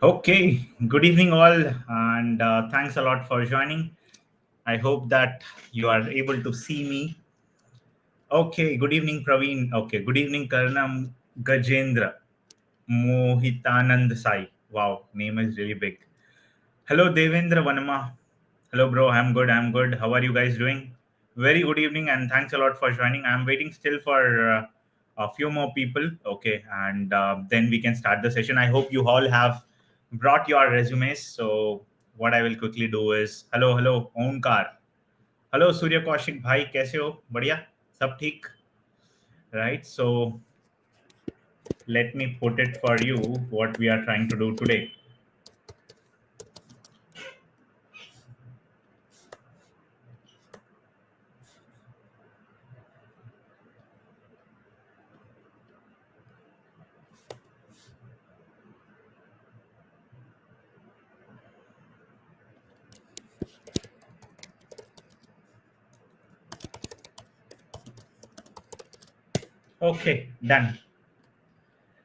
Okay, good evening, all, and thanks a lot for joining. I hope that you are able to see me. Okay, good evening, Praveen. Okay, good evening, Karnam Gajendra Mohitanand Sai. Wow, name is really big. Hello, Devendra Vanama. Hello, bro. I'm good. I'm good. How are you guys doing? Very good evening, and thanks a lot for joining. I'm waiting still for a few more people. Okay, and then we can start the session. I hope you all have brought your resumes. So what I will quickly do is hello, Omkar. Hello, Surya Kaushik bhai, कैसे हो? बढ़िया, सब ठीक, right? So let me put it for you what we are trying to do today. Okay, done.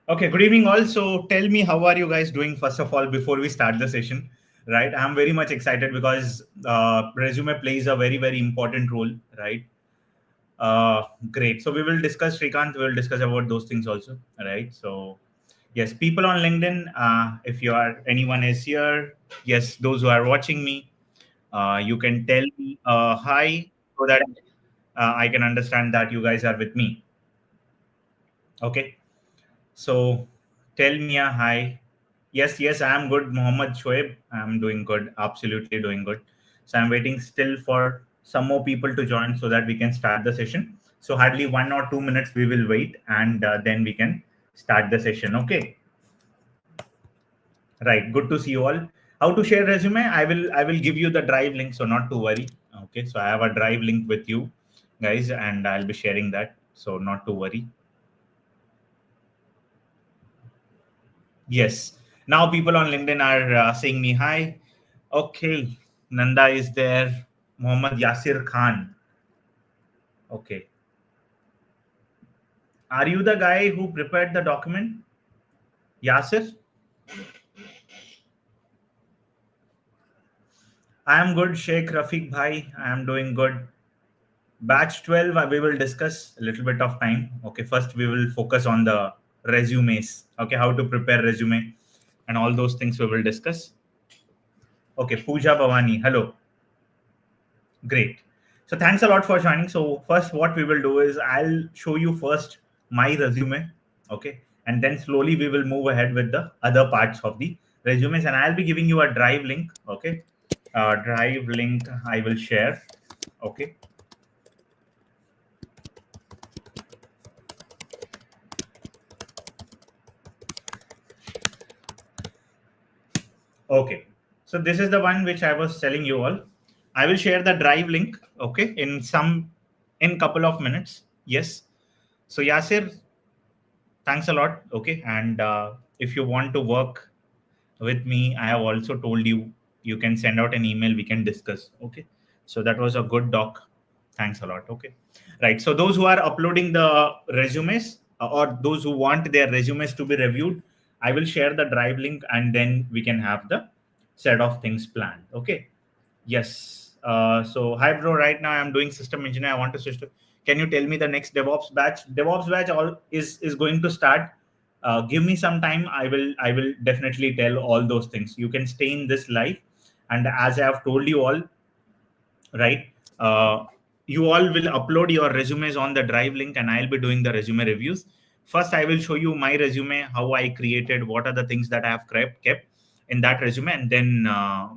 Okay, good evening all. So tell me, how are you guys doing first of all before we start the session? Right, I'm very much excited because resume plays a very important role, right? Great. So we will discuss, Shrikant, we will discuss about those things also, right? So yes, people on LinkedIn, if you are, anyone is here, yes, those who are watching me, you can tell me hi so that I can understand that you guys are with me. Okay. So tell me a hi. Yes, I am good. Mohammed Shoaib, I'm doing good. Absolutely doing good. So I'm waiting still for some more people to join so that we can start the session. So hardly 1 or 2 minutes we will wait, and then we can start the session. Okay. Right. Good to see you all. How to share resume? I will give you the drive link, so not to worry. Okay. So I have a drive link with you guys, and I'll be sharing that. So not to worry. Yes. Now people on LinkedIn are saying me hi. Okay. Nanda is there. Muhammad Yasir Khan. Okay. Are you the guy who prepared the document? Yasir? I am good. Sheikh Rafiq Bhai. I am doing good. Batch 12, we will discuss a little bit of time. Okay. First, we will focus on the resumes. Okay. How to prepare resume and all those things we will discuss. Okay. Pooja Bhavani. Hello. Great. So thanks a lot for joining. So first, what we will do is I'll show you first my resume, okay, and then slowly we will move ahead with the other parts of the resumes, and I'll be giving you a drive link, okay, drive link I will share, okay. Okay. So this is the one which I was telling you all. I will share the drive link, okay, in couple of minutes. Yes. So Yasir, thanks a lot. Okay, and if you want to work with me, I have also told you you can send out an email. We can discuss. Okay. So that was a good doc. Thanks a lot. Okay. Right. So those who are uploading the resumes or those who want their resumes to be reviewed, I will share the drive link and then we can have the set of things planned. Okay. Yes. So hi bro. Right now I'm doing system engineer. I want to switch to. Can you tell me the next DevOps batch? DevOps batch all is going to start. Give me some time. I will definitely tell all those things. You can stay in this live, and as I have told you all, right? You all will upload your resumes on the drive link, and I'll be doing the resume reviews. First, I will show you my resume, how I created, what are the things that I have kept in that resume, and then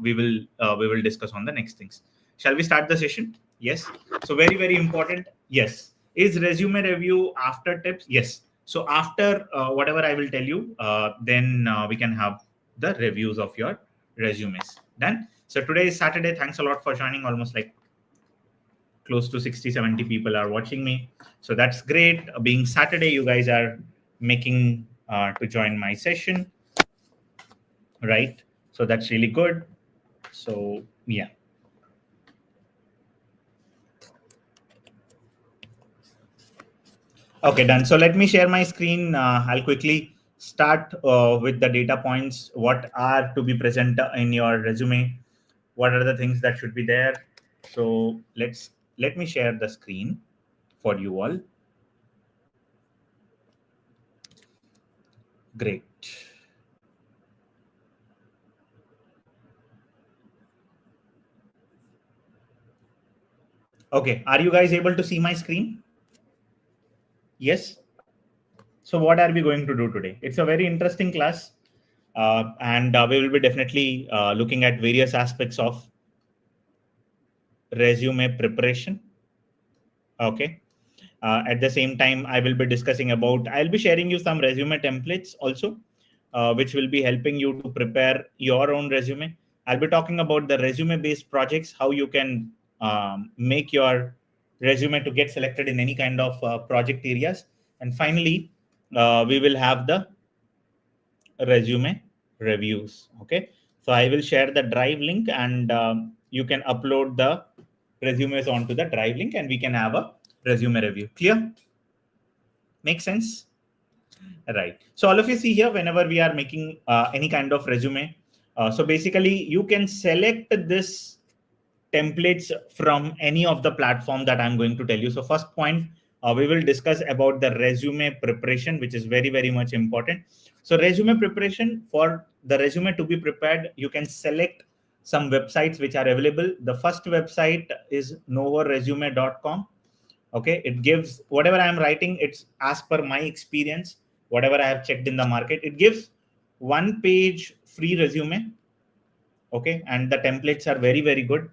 we will discuss on the next things. Shall we start the session? Yes. So very important. Yes. Is resume review after tips? Yes. So after whatever I will tell you, then we can have the reviews of your resumes. Done. So today is Saturday. Thanks a lot for joining. Almost like close to 60-70 people are watching me. So that's great. Being Saturday, you guys are making to join my session, right? So that's really good. So yeah. Okay, done. So let me share my screen. I'll quickly start with the data points, what are to be present in your resume, what are the things that should be there. So let me share the screen for you all. Great. Okay, are you guys able to see my screen? Yes. So what are we going to do today? It's a very interesting class, and we will be definitely looking at various aspects of resume preparation. Okay. At the same time, I will be discussing about, I'll be sharing you some resume templates also, which will be helping you to prepare your own resume. I'll be talking about the resume based projects, how you can make your resume to get selected in any kind of project areas. And finally, we will have the resume reviews. Okay. So I will share the drive link, and you can upload the resumes onto the drive link, and we can have a resume review. Clear? Make sense? Right. So all of you see here, whenever we are making any kind of resume, so basically you can select this templates from any of the platform that I'm going to tell you. So first point, we will discuss about the resume preparation, which is very, very much important. So resume preparation, for the resume to be prepared, you can select some websites which are available. The first website is novoresume.com. Okay, it gives whatever I am writing, it's as per my experience, whatever I have checked in the market. It gives 1 page free resume. Okay, and the templates are very, very good.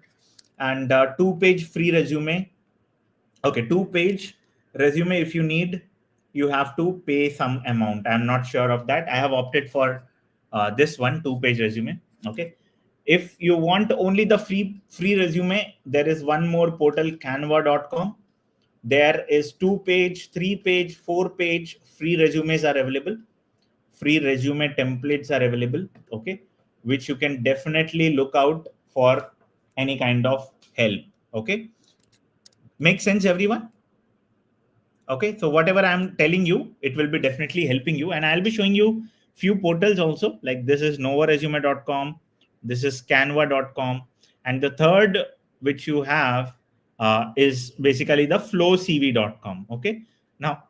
And 2 page free resume. Okay, 2 page resume, if you need, you have to pay some amount. I'm not sure of that. I have opted for this one, 2 page resume. Okay, if you want only the free resume, there is one more portal, canva.com. There is 2 page, 3 page, 4 page free resumes are available. Free resume templates are available. Okay, which you can definitely look out for any kind of help. Okay, make sense, everyone? Okay, so whatever I'm telling you, it will be definitely helping you, and I'll be showing you few portals also. Like this is novaresume.com, this is canva.com, and the third which you have is basically the flowcv.com. Okay, now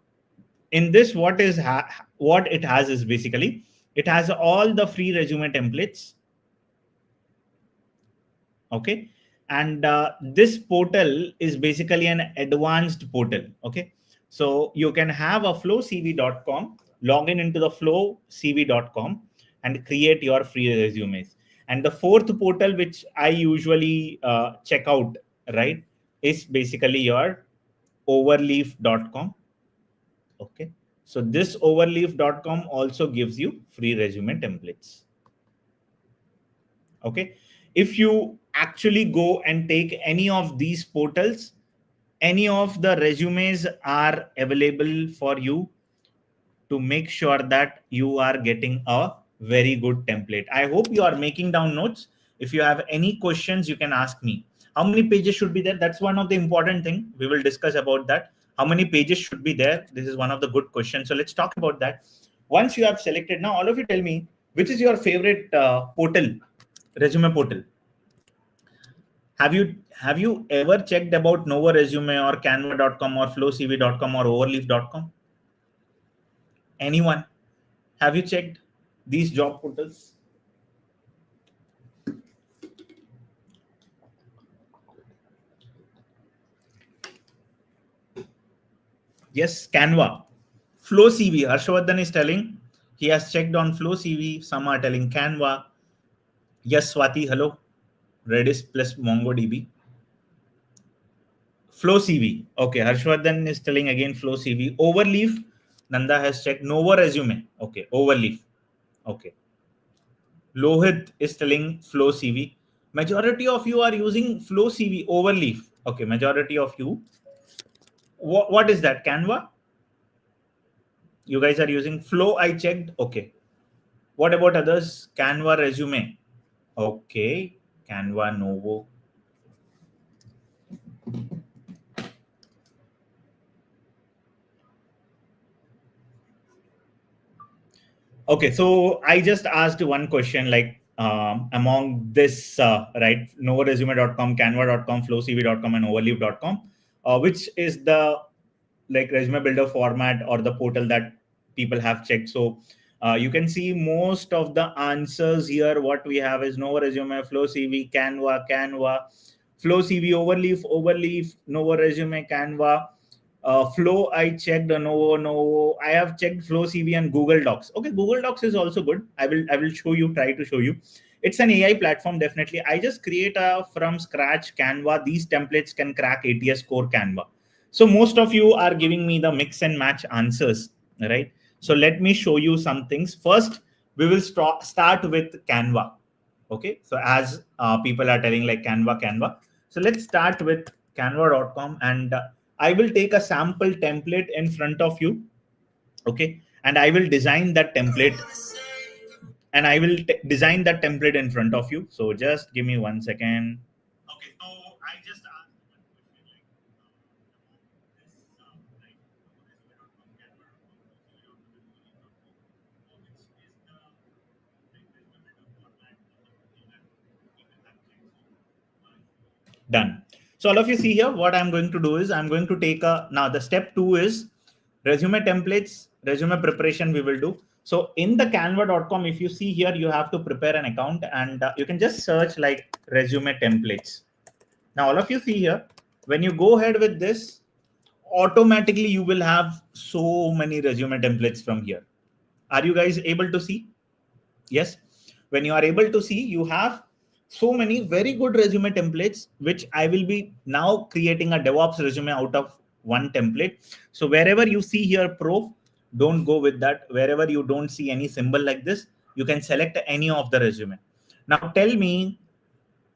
in this, what it has is basically, it has all the free resume templates. Okay, and this portal is basically an advanced portal. Okay, so you can have a flowcv.com, log into the flowcv.com and create your free resumes. And the fourth portal which I usually check out, right, is basically your overleaf.com. Okay, so this overleaf.com also gives you free resume templates. Okay, if you actually go and take any of these portals, any of the resumes are available for you to make sure that you are getting a very good template. I hope you are making down notes. If you have any questions, you can ask me. How many pages should be there? That's one of the important thing. We will discuss about that. How many pages should be there? This is one of the good questions. So let's talk about that. Once you have selected, now all of you tell me, which is your favorite portal, resume portal? Have you ever checked about Nova Resume or Canva.com or FlowCV.com or Overleaf.com? Anyone? Have you checked these job portals? Yes, Canva. FlowCV. Harshvardhan is telling he has checked on FlowCV. Some are telling Canva. Yes, Swati. Hello. Redis plus MongoDB. FlowCV. Okay, Harshvardhan is telling again FlowCV. Overleaf. Nanda has checked Nova Resume. Okay, Overleaf. Okay. Lohit is telling FlowCV. Majority of you are using FlowCV Overleaf. Okay, majority of you. What is that? Canva? You guys are using Flow. I checked. Okay. What about others? Canva Resume. Okay. Canva Novo. Okay, so I just asked one question like among this, right, novaresume.com, canva.com, flowcv.com, and overleaf.com, which is the like resume builder format or the portal that people have checked. So you can see most of the answers here. What we have is Nova Resume, Flow CV, Canva, Flow CV, Overleaf, Nova Resume, Canva. Flow, I checked Novo. I have checked Flow CV and Google Docs. Okay, Google Docs is also good. I will show you. Try to show you. It's an AI platform. Definitely, I just create a from scratch Canva. These templates can crack ATS core Canva. So most of you are giving me the mix and match answers, right? So let me show you some things. First, we will start with Canva. Okay, so as people are telling like Canva. So let's start with canva.com, and I will take a sample template in front of you. Okay, and I will design that template, and I will design that template in front of you. So just give me 1 second. Okay, so I just asked one question like this, like resume.com, canva.com, which is the like resume builder format or the portal that people have checked. Done. So all of you see here, what I'm going to do is I'm going to take now the step 2 is resume templates, resume preparation we will do. So in the canva.com, if you see here, you have to prepare an account, and you can just search like resume templates. Now all of you see here, when you go ahead with this, automatically you will have so many resume templates from here. Are you guys able to see? Yes. When you are able to see, you have so many very good resume templates, which I will be now creating a DevOps resume out of one template. So wherever you see here pro, don't go with that. Wherever you don't see any symbol like this, you can select any of the resume. Now tell me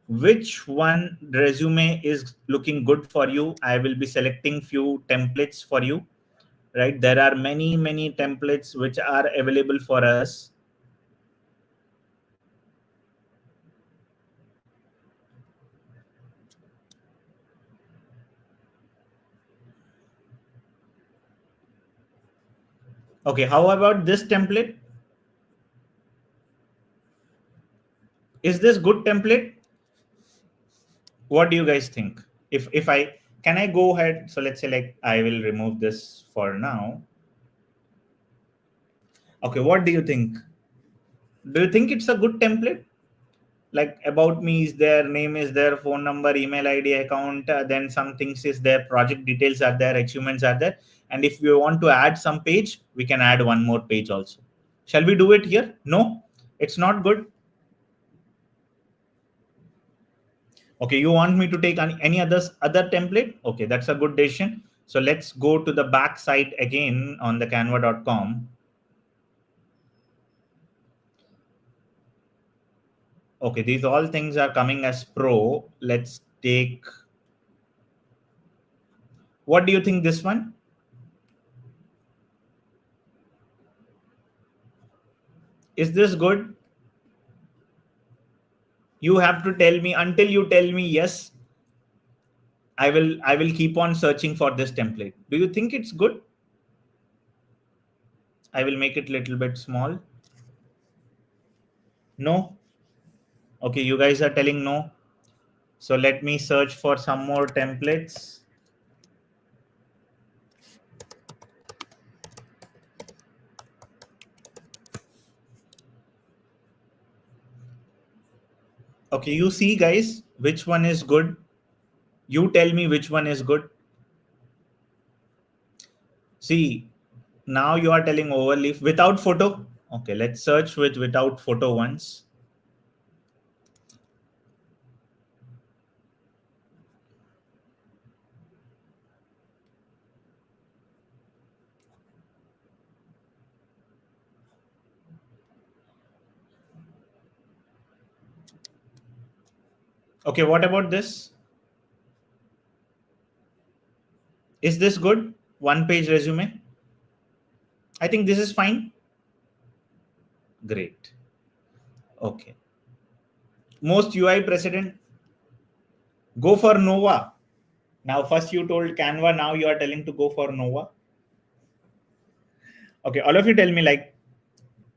which one resume is looking good for you. I will be selecting few templates for you, right? There are many templates which are available for us. Okay, how about this template? Is this good template? What do you guys think? If I can I go ahead? So let's say like I will remove this for now. Okay, what do you think? Do you think it's a good template? Like about me is there, name is there, phone number, email ID, account, then some things is there, project details are there, achievements are there, and if we want to add some page, we can add one more page also. Shall we do it here? No, it's not good. Okay, you want me to take any other template? Okay, that's a good decision. So let's go to the back site again on the canva.com. Okay, these all things are coming as pro. Let's take, what do you think this one? Is this good? You have to tell me. Until you tell me yes, I will keep on searching for this template. Do you think it's good? I will make it a little bit small. No. Okay, you guys are telling no. So let me search for some more templates. Okay, you see guys, which one is good? You tell me which one is good. See, now you are telling overleaf without photo. Okay, let's search with without photo once. Okay, what about this? Is this good? One page resume. I think this is fine. Great. Okay. Most UI precedent. Go for Nova. Now, first you told Canva, now you are telling to go for Nova. Okay, all of you tell me like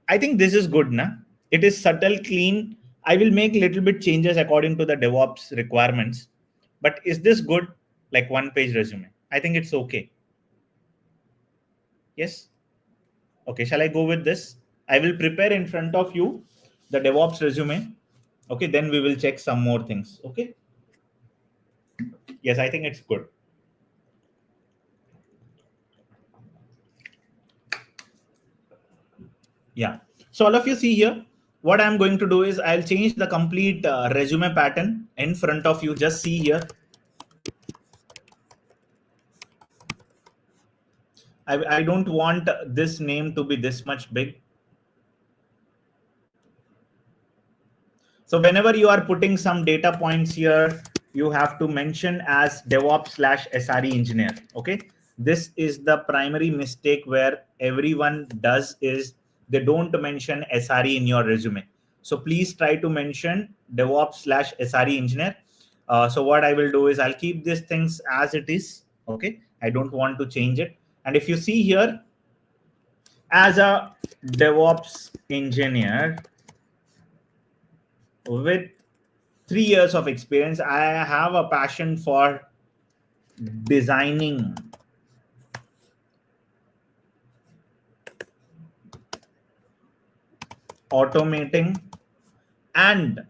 I think this is good, na? It is subtle, clean. I will make little bit changes according to the DevOps requirements. But is this good? Like one page resume? I think it's okay. Yes. Okay. Shall I go with this? I will prepare in front of you the DevOps resume. Okay. Then we will check some more things. Okay. Yes, I think it's good. Yeah. So all of you see here, what I'm going to do is I'll change the complete resume pattern in front of you. Just see here. I don't want this name to be this much big. So whenever you are putting some data points here, you have to mention as DevOps/SRE engineer. Okay. This is the primary mistake where everyone does is they don't mention SRE in your resume. So please try to mention DevOps/SRE engineer. So what I will do is I'll keep these things as it is. Okay. I don't want to change it. And if you see here, as a DevOps engineer with 3 years of experience, I have a passion for designing, automating, and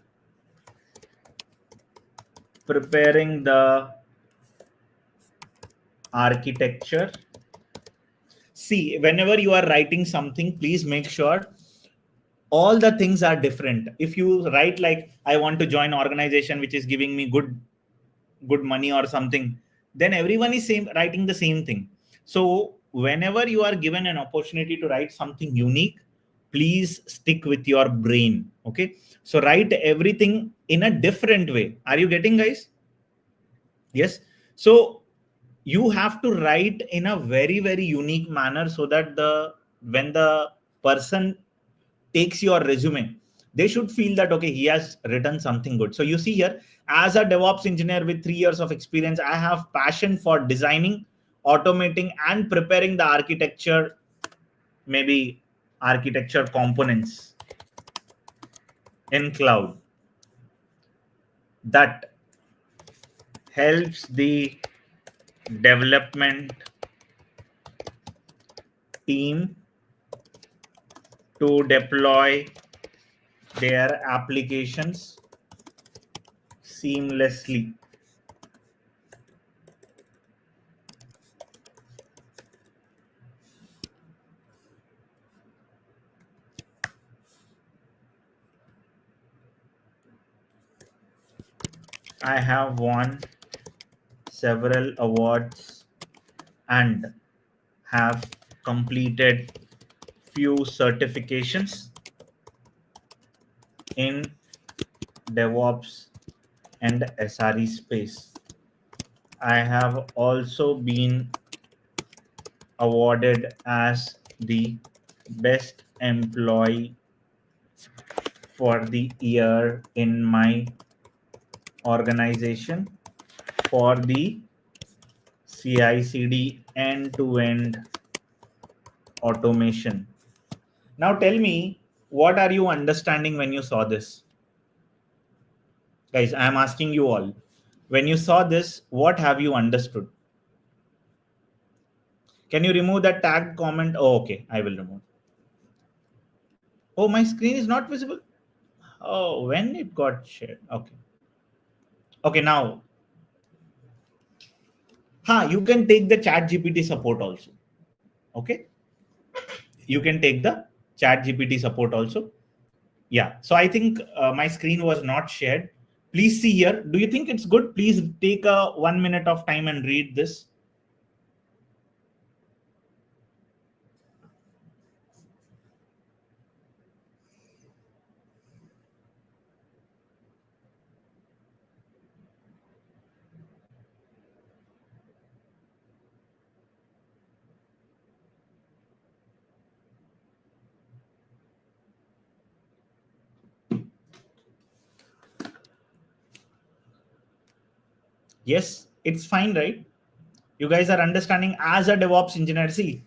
preparing the architecture. See, whenever you are writing something, please make sure all the things are different. If you write like, I want to join organization which is giving me good money or something, then everyone is writing the same thing. So whenever you are given an opportunity to write something unique, please stick with your brain. Okay. So write everything in a different way. Are you getting, guys? Yes. So you have to write in a very, very unique manner so that when the person takes your resume, they should feel that, okay, he has written something good. So you see here, as a DevOps engineer with 3 years of experience, I have passion for designing, automating, and preparing the architecture, maybe architecture components in cloud that helps the development team to deploy their applications seamlessly. I have won several awards and have completed few certifications in DevOps and SRE space. I have also been awarded as the best employee for the year in my organization for the CI/CD end-to-end automation. Now tell me, what are you understanding when you saw this? Guys, I am asking you all. When you saw this, what have you understood? Can you remove that tagged comment? Oh, okay, I will remove. Oh, my screen is not visible. Oh, when it got shared. Okay. Okay, now. You can take the chat GPT support also. Okay. You can take the chat GPT support also. Yeah. So I think my screen was not shared. Please see here. Do you think it's good? Please take a 1 minute of time and read this. Yes, it's fine, right? You guys are understanding as a DevOps engineer. See,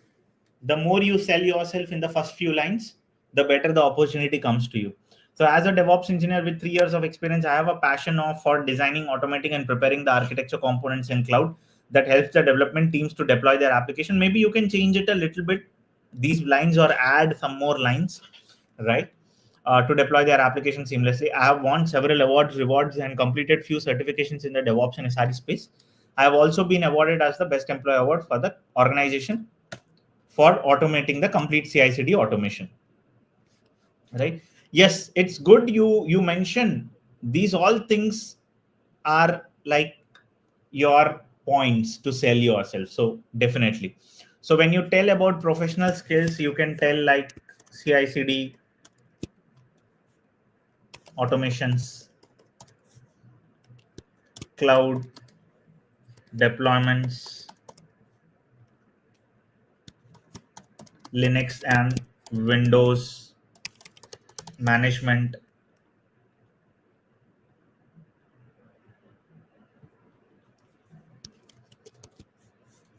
the more you sell yourself in the first few lines, the better the opportunity comes to you. So as a DevOps engineer with 3 years of experience, I have a passion for designing, automating, and preparing the architecture components in cloud that helps the development teams to deploy their application. Maybe you can change it a little bit, these lines, or add some more lines, right? To deploy their application seamlessly. I have won several awards, rewards, and completed few certifications in the DevOps and SRE space. I have also been awarded as the Best Employee Award for the organization for automating the complete CI/CD automation. Right? Yes, it's good you mentioned these all things are like your points to sell yourself. So definitely. So when you tell about professional skills, you can tell like CI/CD automations, cloud deployments, Linux and Windows management,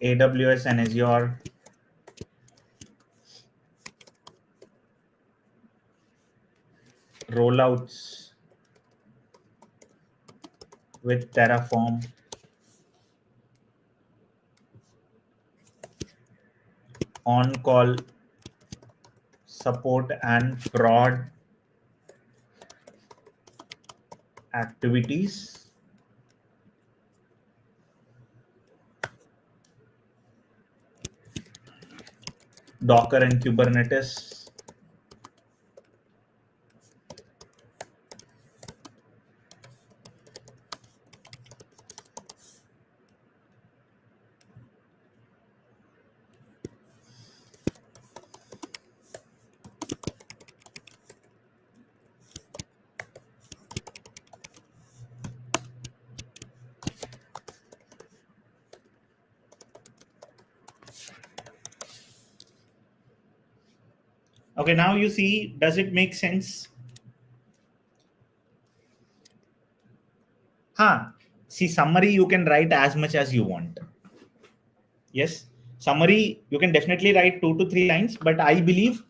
AWS and Azure, rollouts with Terraform, on-call support and prod activities, Docker and Kubernetes, okay. Now you see, does it make sense? See, summary you can write as much as you want. Yes, summary you can definitely write 2 to 3 lines, but I believe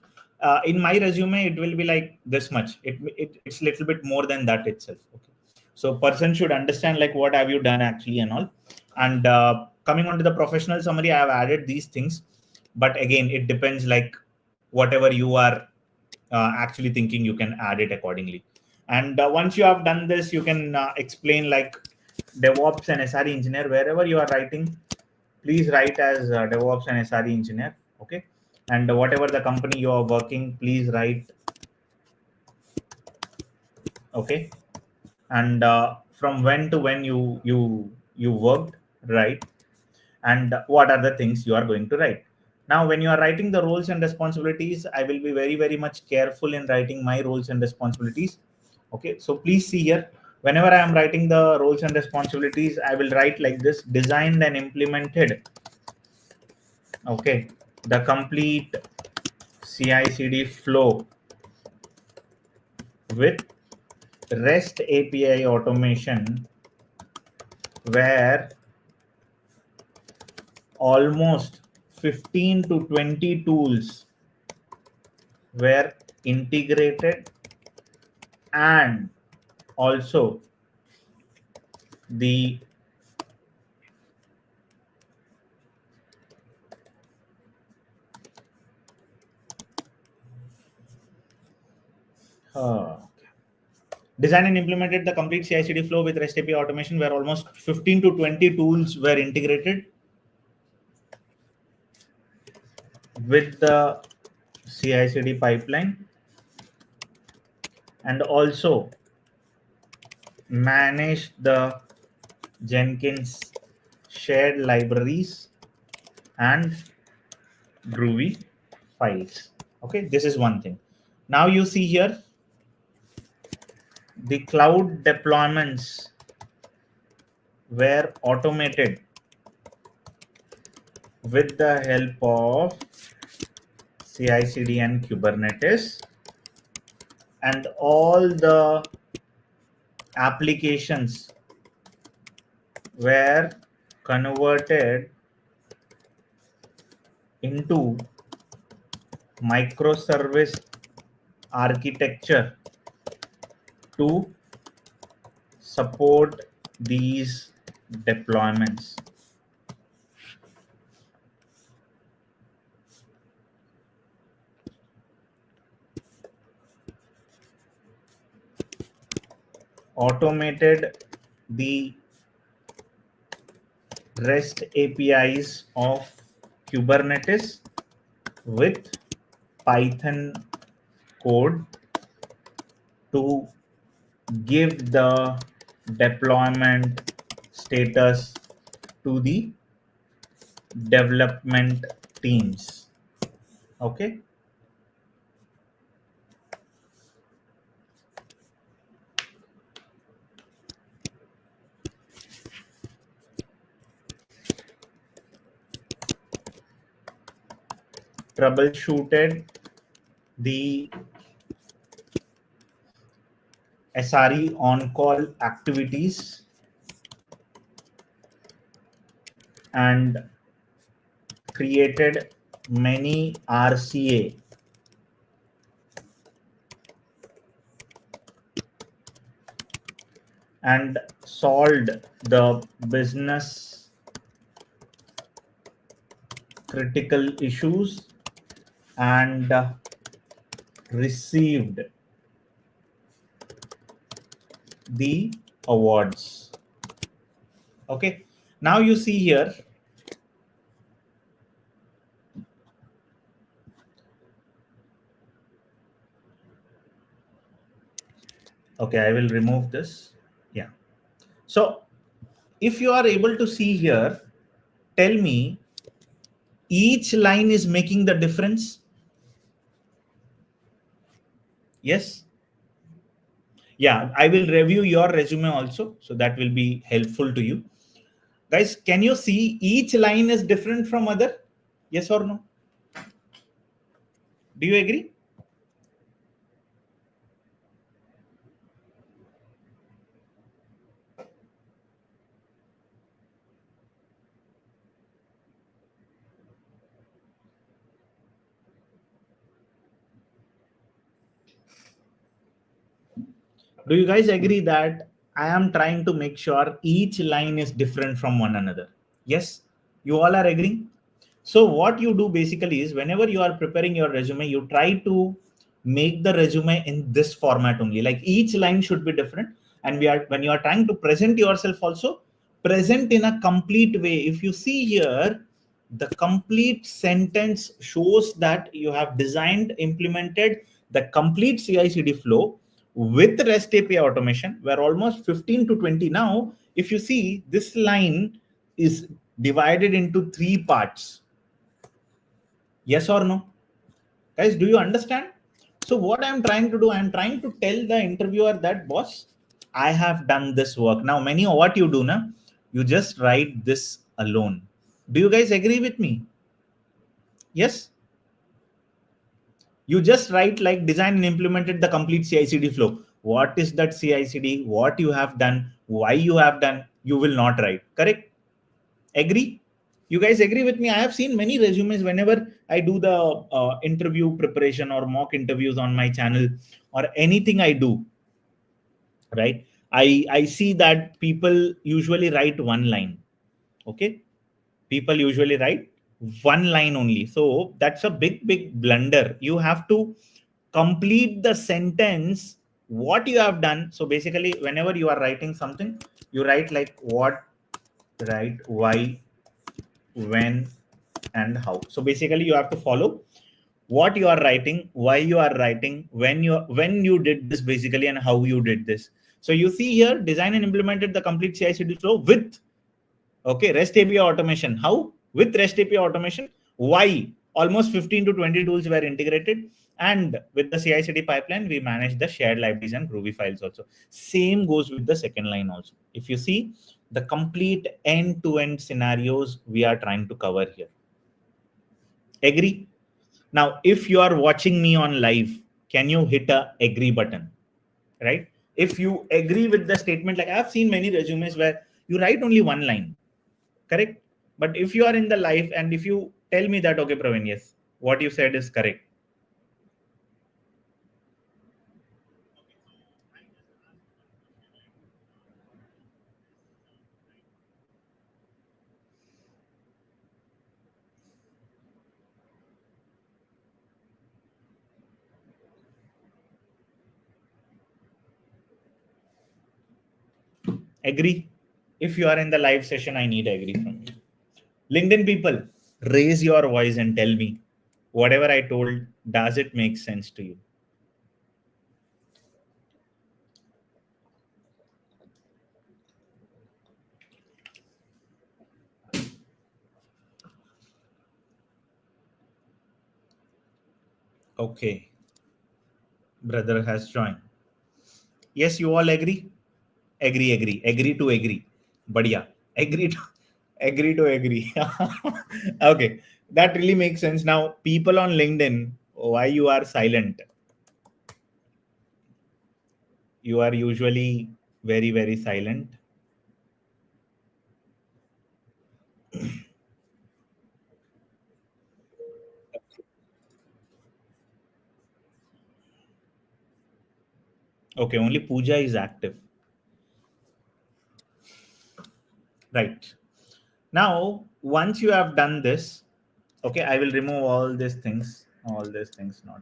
in my resume it will be like this much. It's a little bit more than that itself. Okay. So person should understand like what have you done actually and all. And coming on to the professional summary, I have added these things, but again it depends, like whatever you are actually thinking, you can add it accordingly. And once you have done this, you can explain like DevOps and SRE engineer wherever you are writing. Please write as DevOps and SRE engineer. Okay. And whatever the company you are working, please write. Okay. And from when to when you worked, right? And what are the things you are going to write. Now when you are writing the roles and responsibilities, I will be very much careful in writing my roles and responsibilities. Okay, so please see here, whenever I am writing the roles and responsibilities, I will write like this: designed and implemented, okay, the complete CI/CD flow with REST API automation, where almost 15 to 20 tools were integrated, and also the designed and implemented the complete CI/CD flow with REST API automation, where almost 15 to 20 tools were integrated with the CI/CD pipeline, and also manage the Jenkins shared libraries and Groovy files. Okay, this is one thing. Now you see here the cloud deployments were automated with the help of CI/CD and Kubernetes, and all the applications were converted into microservice architecture to support these deployments. Automated the REST APIs of Kubernetes with Python code to give the deployment status to the development teams. Okay. Troubleshooted the SRE on-call activities and created many RCA and solved the business critical issues and received the awards. Okay, now you see here okay, I will remove this. Yeah, so if you are able to see here, tell me each line is making the difference. Yes. Yeah, I will review your resume also, so that will be helpful to you. Guys, can you see each line is different from other? Yes or no? Do you agree? Do you guys agree that I am trying to make sure each line is different from one another? Yes, you all are agreeing. So what you do basically is whenever you are preparing your resume, you try to make the resume in this format only. Like each line should be different. And when you are trying to present yourself also, present in a complete way. If you see here, the complete sentence shows that you have designed, implemented the complete CI/CD flow with REST API automation. We're almost 15 to 20 now. If you see, this line is divided into 3 parts. Yes or no? Guys, do you understand? So what I'm trying to do, I'm trying to tell the interviewer that, boss, I have done this work. Now, many of what you do now, you just write this alone. Do you guys agree with me? Yes? You just write like design and implemented the complete CI/CD flow. What is that CI/CD? What you have done? Why you have done? You will not write. Correct? Agree? You guys agree with me? I have seen many resumes whenever I do the interview preparation or mock interviews on my channel or anything I do, right? I see that people usually write one line. Okay. People usually write one line only. So that's a big blunder. You have to complete the sentence, what you have done. So basically, whenever you are writing something, you write like what, right, why, when, and how. So basically you have to follow what you are writing, why you are writing, when you did this basically, and how you did this. So you see here, design and implemented the complete CI/CD flow with REST API automation. How? With REST API automation. Why? Almost 15 to 20 tools were integrated, and with the CI/CD pipeline we manage the shared libraries and Groovy files also. Same goes with the second line also. If you see, the complete end-to-end scenarios we are trying to cover here. Agree? Now, if you are watching me on live, can you hit a agree button? Right? If you agree with the statement, like I've seen many resumes where you write only one line, correct? But if you are in the live and if you tell me that, okay, Praveen, yes, what you said is correct. Agree. If you are in the live session, I need agree from you. LinkedIn people, raise your voice and tell me whatever I told, does it make sense to you? Okay, brother has joined. Yes, you all agree? Agree to agree. But yeah, agree to agree to agree. Okay, that really makes sense. Now, people on LinkedIn, why you are silent? You are usually very, very silent. Okay, only Puja is active. Right. Now, once you have done this, okay, I will remove all these things, not me.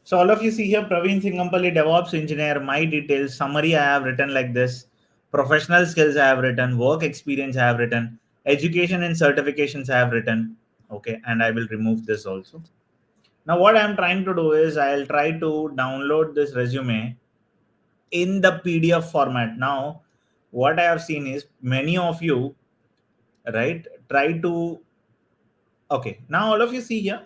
So all of you see here, Praveen Singampalli, DevOps engineer, my details, summary I have written like this, professional skills I have written, work experience I have written, education and certifications I have written. Okay, and I will remove this also. Now what I'm trying to do is I'll try to download this resume in the PDF format. Now, what I have seen is many of you, right, try to, okay, now all of you see here.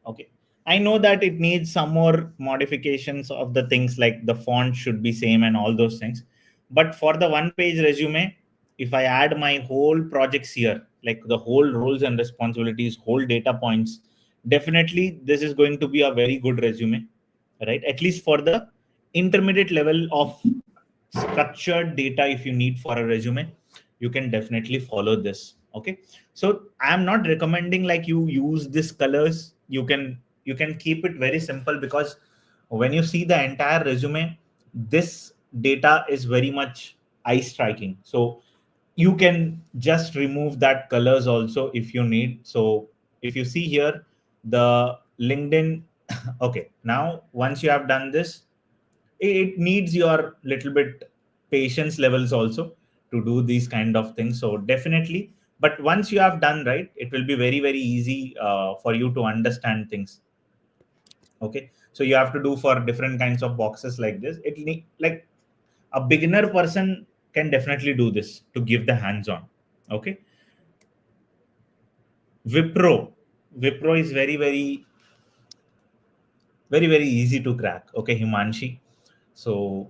Okay. I know that it needs some more modifications of the things like the font should be same and all those things. But for the one page resume, if I add my whole projects here, like the whole roles and responsibilities, whole data points, definitely this is going to be a very good resume, right? At least for the intermediate level of structured data, if you need for a resume, you can definitely follow this. Okay, so I'm not recommending like you use these colors. You can keep it very simple, because when you see the entire resume, this data is very much eye striking. So you can just remove that colors also if you need. So if you see here the LinkedIn, okay, now once you have done this, it needs your little bit patience levels also to do these kind of things. So definitely, but once you have done, right, it will be very, very easy for you to understand things. Okay, so you have to do for different kinds of boxes like this. It need, like, a beginner person can definitely do this to give the hands on. Okay, wipro is very, very, very, very easy to crack. Okay, Himanshi, so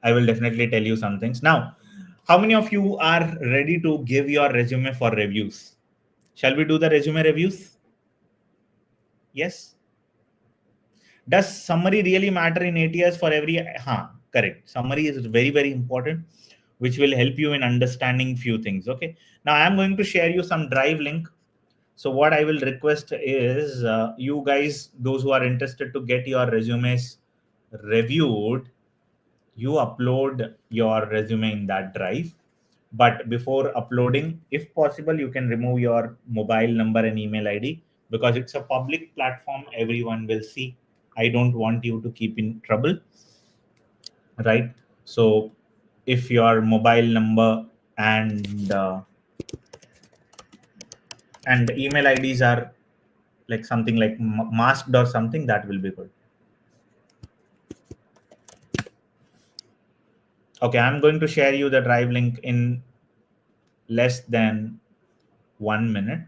I will definitely tell you some things. Now, how many of you are ready to give your resume for reviews? Shall we do the resume reviews? Yes. Does summary really matter in ATS for every? Correct. Summary is very, very important, which will help you in understanding few things. Okay. Now I am going to share you some drive link. So what I will request is you guys, those who are interested to get your resumes reviewed, you upload your resume in that drive. But before uploading, if possible, you can remove your mobile number and email ID, because it's a public platform, everyone will see. I don't want you to keep in trouble, right? So if your mobile number and and email IDs are like something like masked or something, that will be good. Okay, I'm going to share you the drive link in less than 1 minute.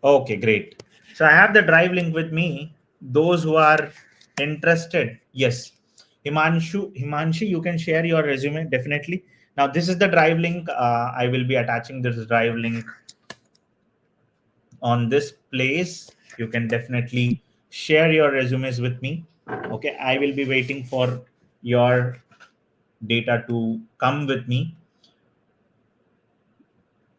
Okay, great. So I have the drive link with me. Those who are interested, yes. Himanshi, you can share your resume definitely. Now this is the drive link. I will be attaching this drive link on this place. You can definitely share your resumes with me. Okay, I will be waiting for your data to come with me.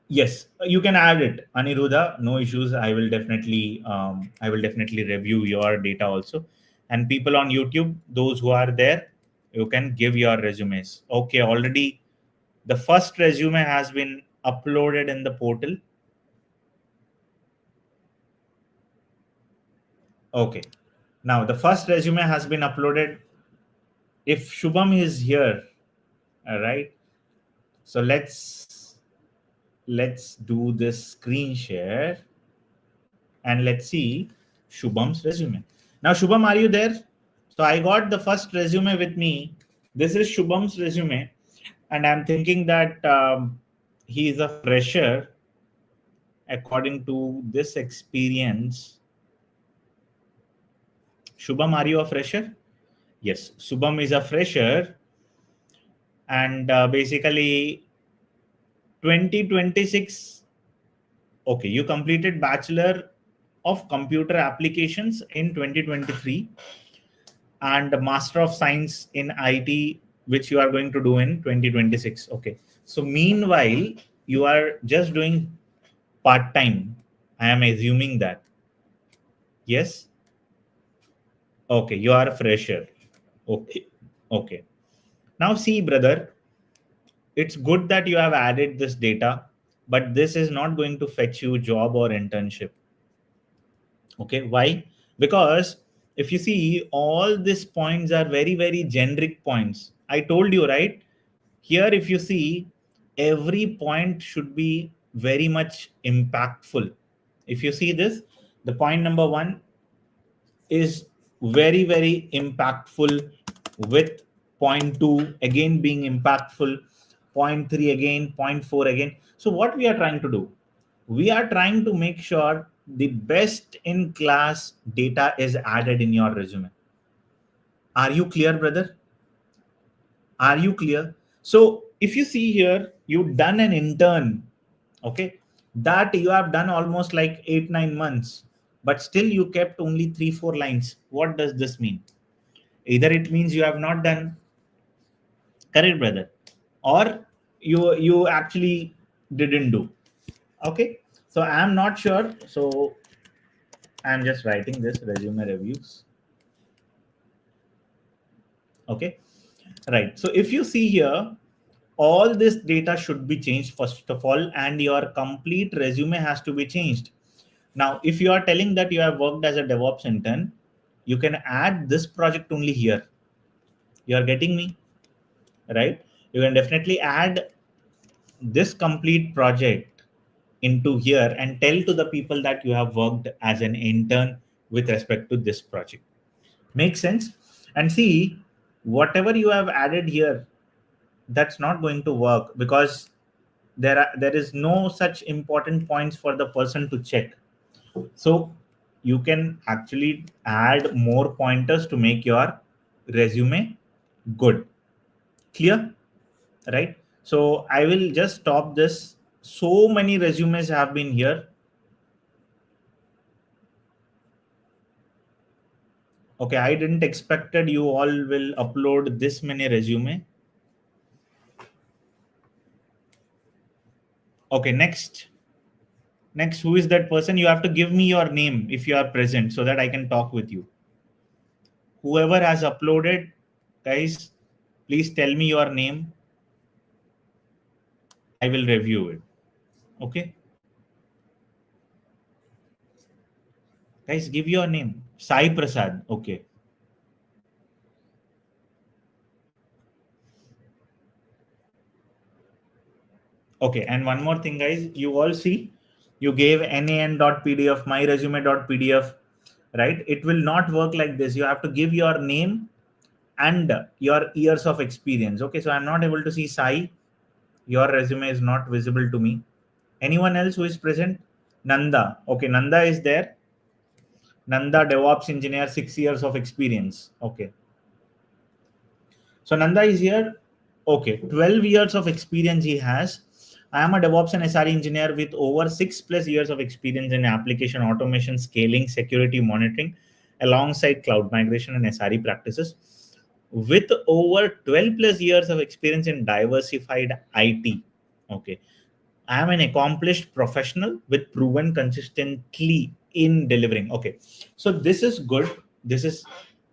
Yes, you can add it, Aniruddha. No issues. I will definitely review your data also. And people on YouTube, those who are there, you can give your resumes. Okay, already the first resume has been uploaded in the portal. Okay, now the first resume has been uploaded. If Shubham is here, all right. So let's do this screen share and let's see Shubham's resume. Now, Shubham, are you there? So I got the first resume with me. This is Shubham's resume, and I'm thinking that he is a fresher according to this experience. Shubham, are you a fresher? Yes, Shubham is a fresher, and basically 2026. Okay, you completed Bachelor of Computer Applications in 2023 and Master of Science in IT, which you are going to do in 2026. Okay. So meanwhile, you are just doing part time. I am assuming that. Yes. Okay. You are a fresher. Okay. Okay. Now see, brother, it's good that you have added this data, but this is not going to fetch you job or internship. Okay, why? Because if you see, all these points are very, very generic points. I told you, right? Here, if you see, every point should be very much impactful. If you see this, the point number one is very, very impactful, with point two again being impactful, point three again, point four again. So what we are trying to do, we are trying to make sure the best in class data is added in your resume. Are you clear, brother? Are you clear? So if you see here, you've done an intern, okay, that you have done almost like 8 9 months, but still you kept only 3 4 lines. What does this mean? Either it means you have not done, correct, brother, or you actually didn't do. Okay, so I'm not sure. So I'm just writing this resume reviews. Okay, right. So if you see here, all this data should be changed first of all, and your complete resume has to be changed. Now, if you are telling that you have worked as a DevOps intern, you can add this project only here. You are getting me, right? You can definitely add this complete project into here and tell to the people that you have worked as an intern with respect to this project. Make sense? And see, whatever you have added here, that's not going to work because there is no such important points for the person to check. So you can actually add more pointers to make your resume good. Clear? Right? So I will just stop this. So many resumes have been here. Okay, I didn't expected you all will upload this many resume. Okay, next, who is that person? You have to give me your name if you are present so that I can talk with you. Whoever has uploaded, guys, please tell me your name. I will review it. Okay, guys, give your name. Sai Prasad. Okay. Okay, and one more thing, guys, you all see, you gave nan.pdf, myresume.pdf, right? It will not work like this. You have to give your name and your years of experience. Okay, so I'm not able to see Sai. Your resume is not visible to me. Anyone else who is present? Nanda. Okay, Nanda is there. Nanda, DevOps engineer, 6 years of experience. Okay. So Nanda is here. Okay, 12 years of experience he has. I am a DevOps and SRE engineer with over 6+ years of experience in application automation, scaling, security monitoring, alongside cloud migration and SRE practices. With over 12+ years of experience in diversified IT. Okay, I am an accomplished professional with proven consistently in delivering. Okay, so this is good. This is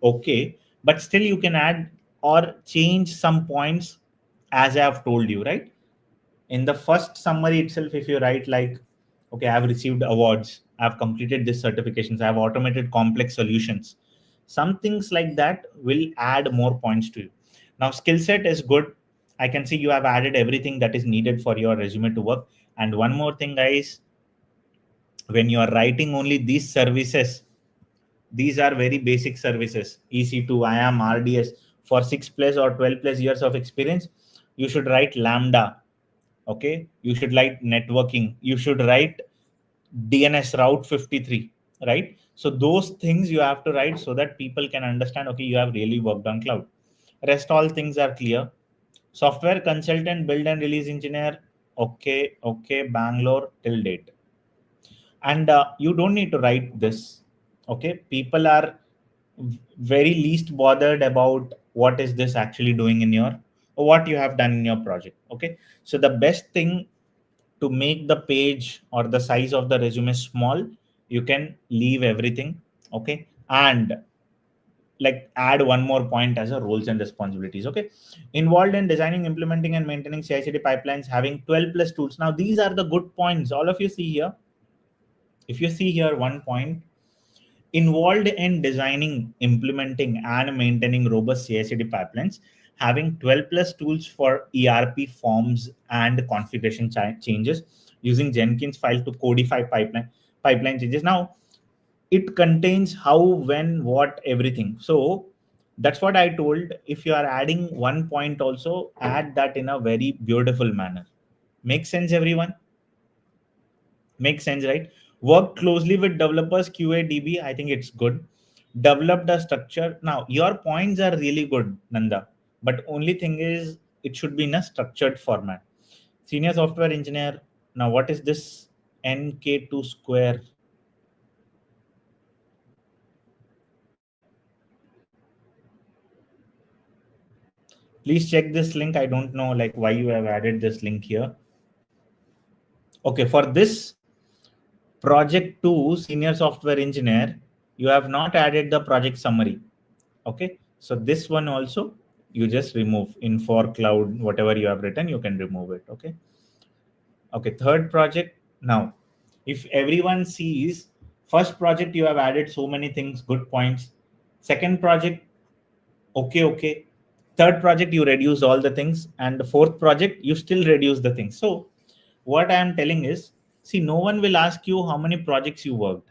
okay, but still you can add or change some points as I have told you, right? In the first summary itself, if you write like, okay, I have received awards, I have completed this certifications, I have automated complex solutions. Some things like that will add more points to you. Now, skill set is good. I can see you have added everything that is needed for your resume to work. And one more thing, guys, when you are writing only these services, these are very basic services. EC2, IAM, RDS for 6+ or 12+ years of experience. You should write Lambda. Okay. You should write networking. You should write DNS route 53, right? So those things you have to write so that people can understand, okay, you have really worked on cloud. Rest all things are clear. Software consultant, build and release engineer. Okay. Okay. Bangalore till date. And you don't need to write this. Okay, people are very least bothered about what is this actually doing in your, or what you have done in your project. Okay, so the best thing to make the page or the size of the resume small, you can leave everything. Okay, and like add one more point as a roles and responsibilities. Okay, involved in designing, implementing and maintaining CI/CD pipelines, having 12+ tools. Now these are the good points. All of you see here, if you see here, one point, involved in designing, implementing, and maintaining robust CI/CD pipelines, having 12+ tools for ERP forms and configuration changes, using Jenkins file to codify pipeline changes. Now, it contains how, when, what, everything. So that's what I told. If you are adding one point, also add that in a very beautiful manner. Makes sense, everyone? Makes sense, right? Work closely with developers, QA, DB. I think it's good. Develop the structure. Now, your points are really good, Nanda. But only thing is, it should be in a structured format. Senior software engineer. Now, what is this NK2 square? Please check this link. I don't know like why you have added this link here. Okay, for this project 2 senior software engineer, you have not added the project summary. Okay, so this one also you just remove in for cloud, whatever you have written, you can remove it. Okay. Okay, third project. Now, if everyone sees, first project you have added so many things, good points. Second project, okay, okay. Third project you reduce all the things, and the fourth project you still reduce the things. So what I am telling is, see, no one will ask you how many projects you worked.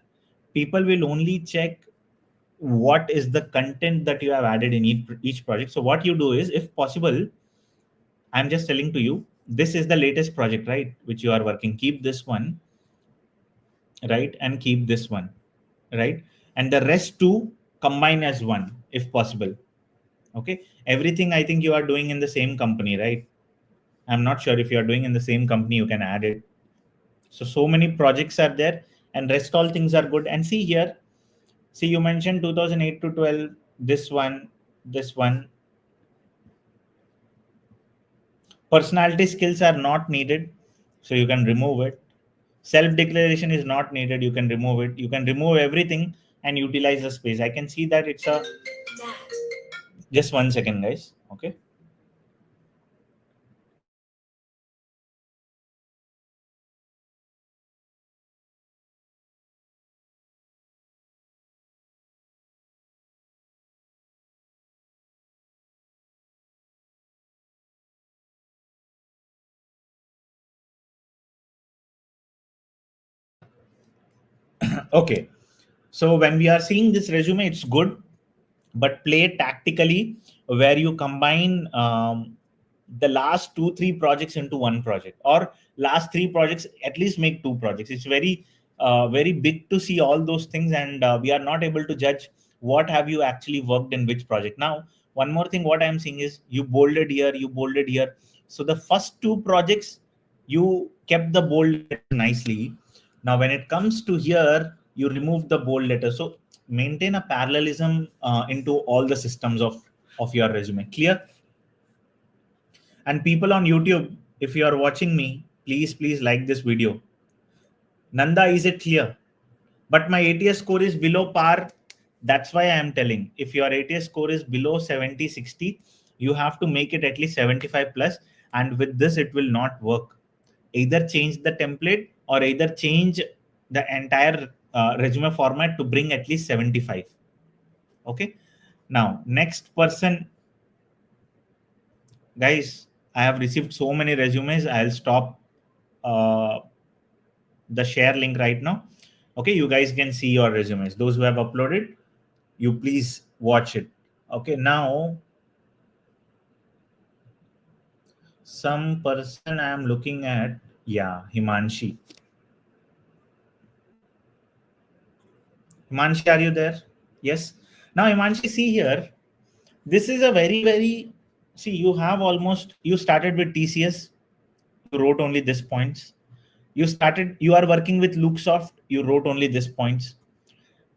People will only check what is the content that you have added in each project. So what you do is, if possible, I'm just telling to you, this is the latest project, right, which you are working. Keep this one, right, and keep this one, right, and the rest two combine as one if possible. Okay, everything I think you are doing in the same company, right? I'm not sure if you are doing in the same company, you can add it. So many projects are there, and rest all things are good. And see here, see, you mentioned 2008 to 12, this one, this one. Personality skills are not needed, so you can remove it. Self declaration is not needed, you can remove it. You can remove everything and utilize the space. I can see that it's a, just 1 second, guys. Okay. Okay, so when we are seeing this resume, it's good, but play tactically, where you combine the last 2 3 projects into one project, or last 3 projects, at least make 2 projects. It's very very big to see all those things, and we are not able to judge what have you actually worked in which project. Now One more thing, what I'm seeing is you bolded here, you bolded here. So the first two projects, you kept the bold letter nicely. Now, when it comes to here, you remove the bold letter. So maintain a parallelism into all the systems of your resume. Clear? And people on YouTube, if you are watching me, please like this video. Nanda, is it clear? But my ATS score is below par. That's why I am telling. If your ATS score is below 70, 60, you have to make it at least 75 plus. And with this, it will not work. Either change the template or either change the entire resume format to bring at least 75. Okay. Now, next person, guys, I have received so many resumes. I'll stop the share link right now. Okay, you guys can see your resumes. Those who have uploaded, you please watch it. Okay, now some person I am looking at, yeah, Himanshi. Himanshi, are you there? Yes. Now, Himanshi, see here. This is a very, see, you have almost, you started with TCS, you wrote only this points. You are working with Lukesoft, you wrote only this points.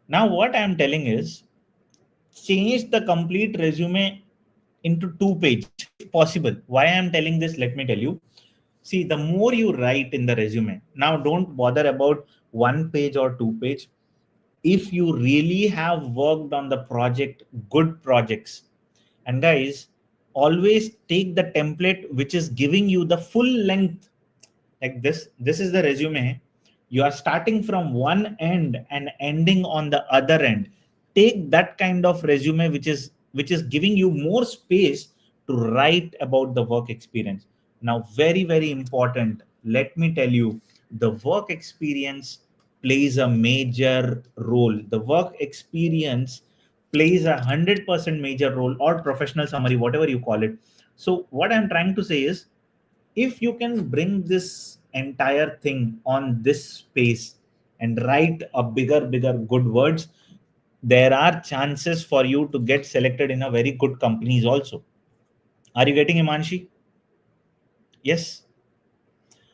Now, what I am telling is, change the complete resume into 2 page if possible. Why I am telling this, let me tell you. See, the more you write in the resume, now don't bother about 1 page or 2 page. If you really have worked on the project, good projects, and guys, always take the template which is giving you the full length. Like this is the resume. You are starting from one end and ending on the other end. Take that kind of resume which is giving you more space to write about the work experience. Now, very important, let me tell you, the work experience plays a major role. The work experience plays 100% major role, or professional summary, whatever you call it. So what I'm trying to say is, if you can bring this entire thing on this space and write a bigger good words, there are chances for you to get selected in a very good companies also. Are you getting, Imanshi? Yes.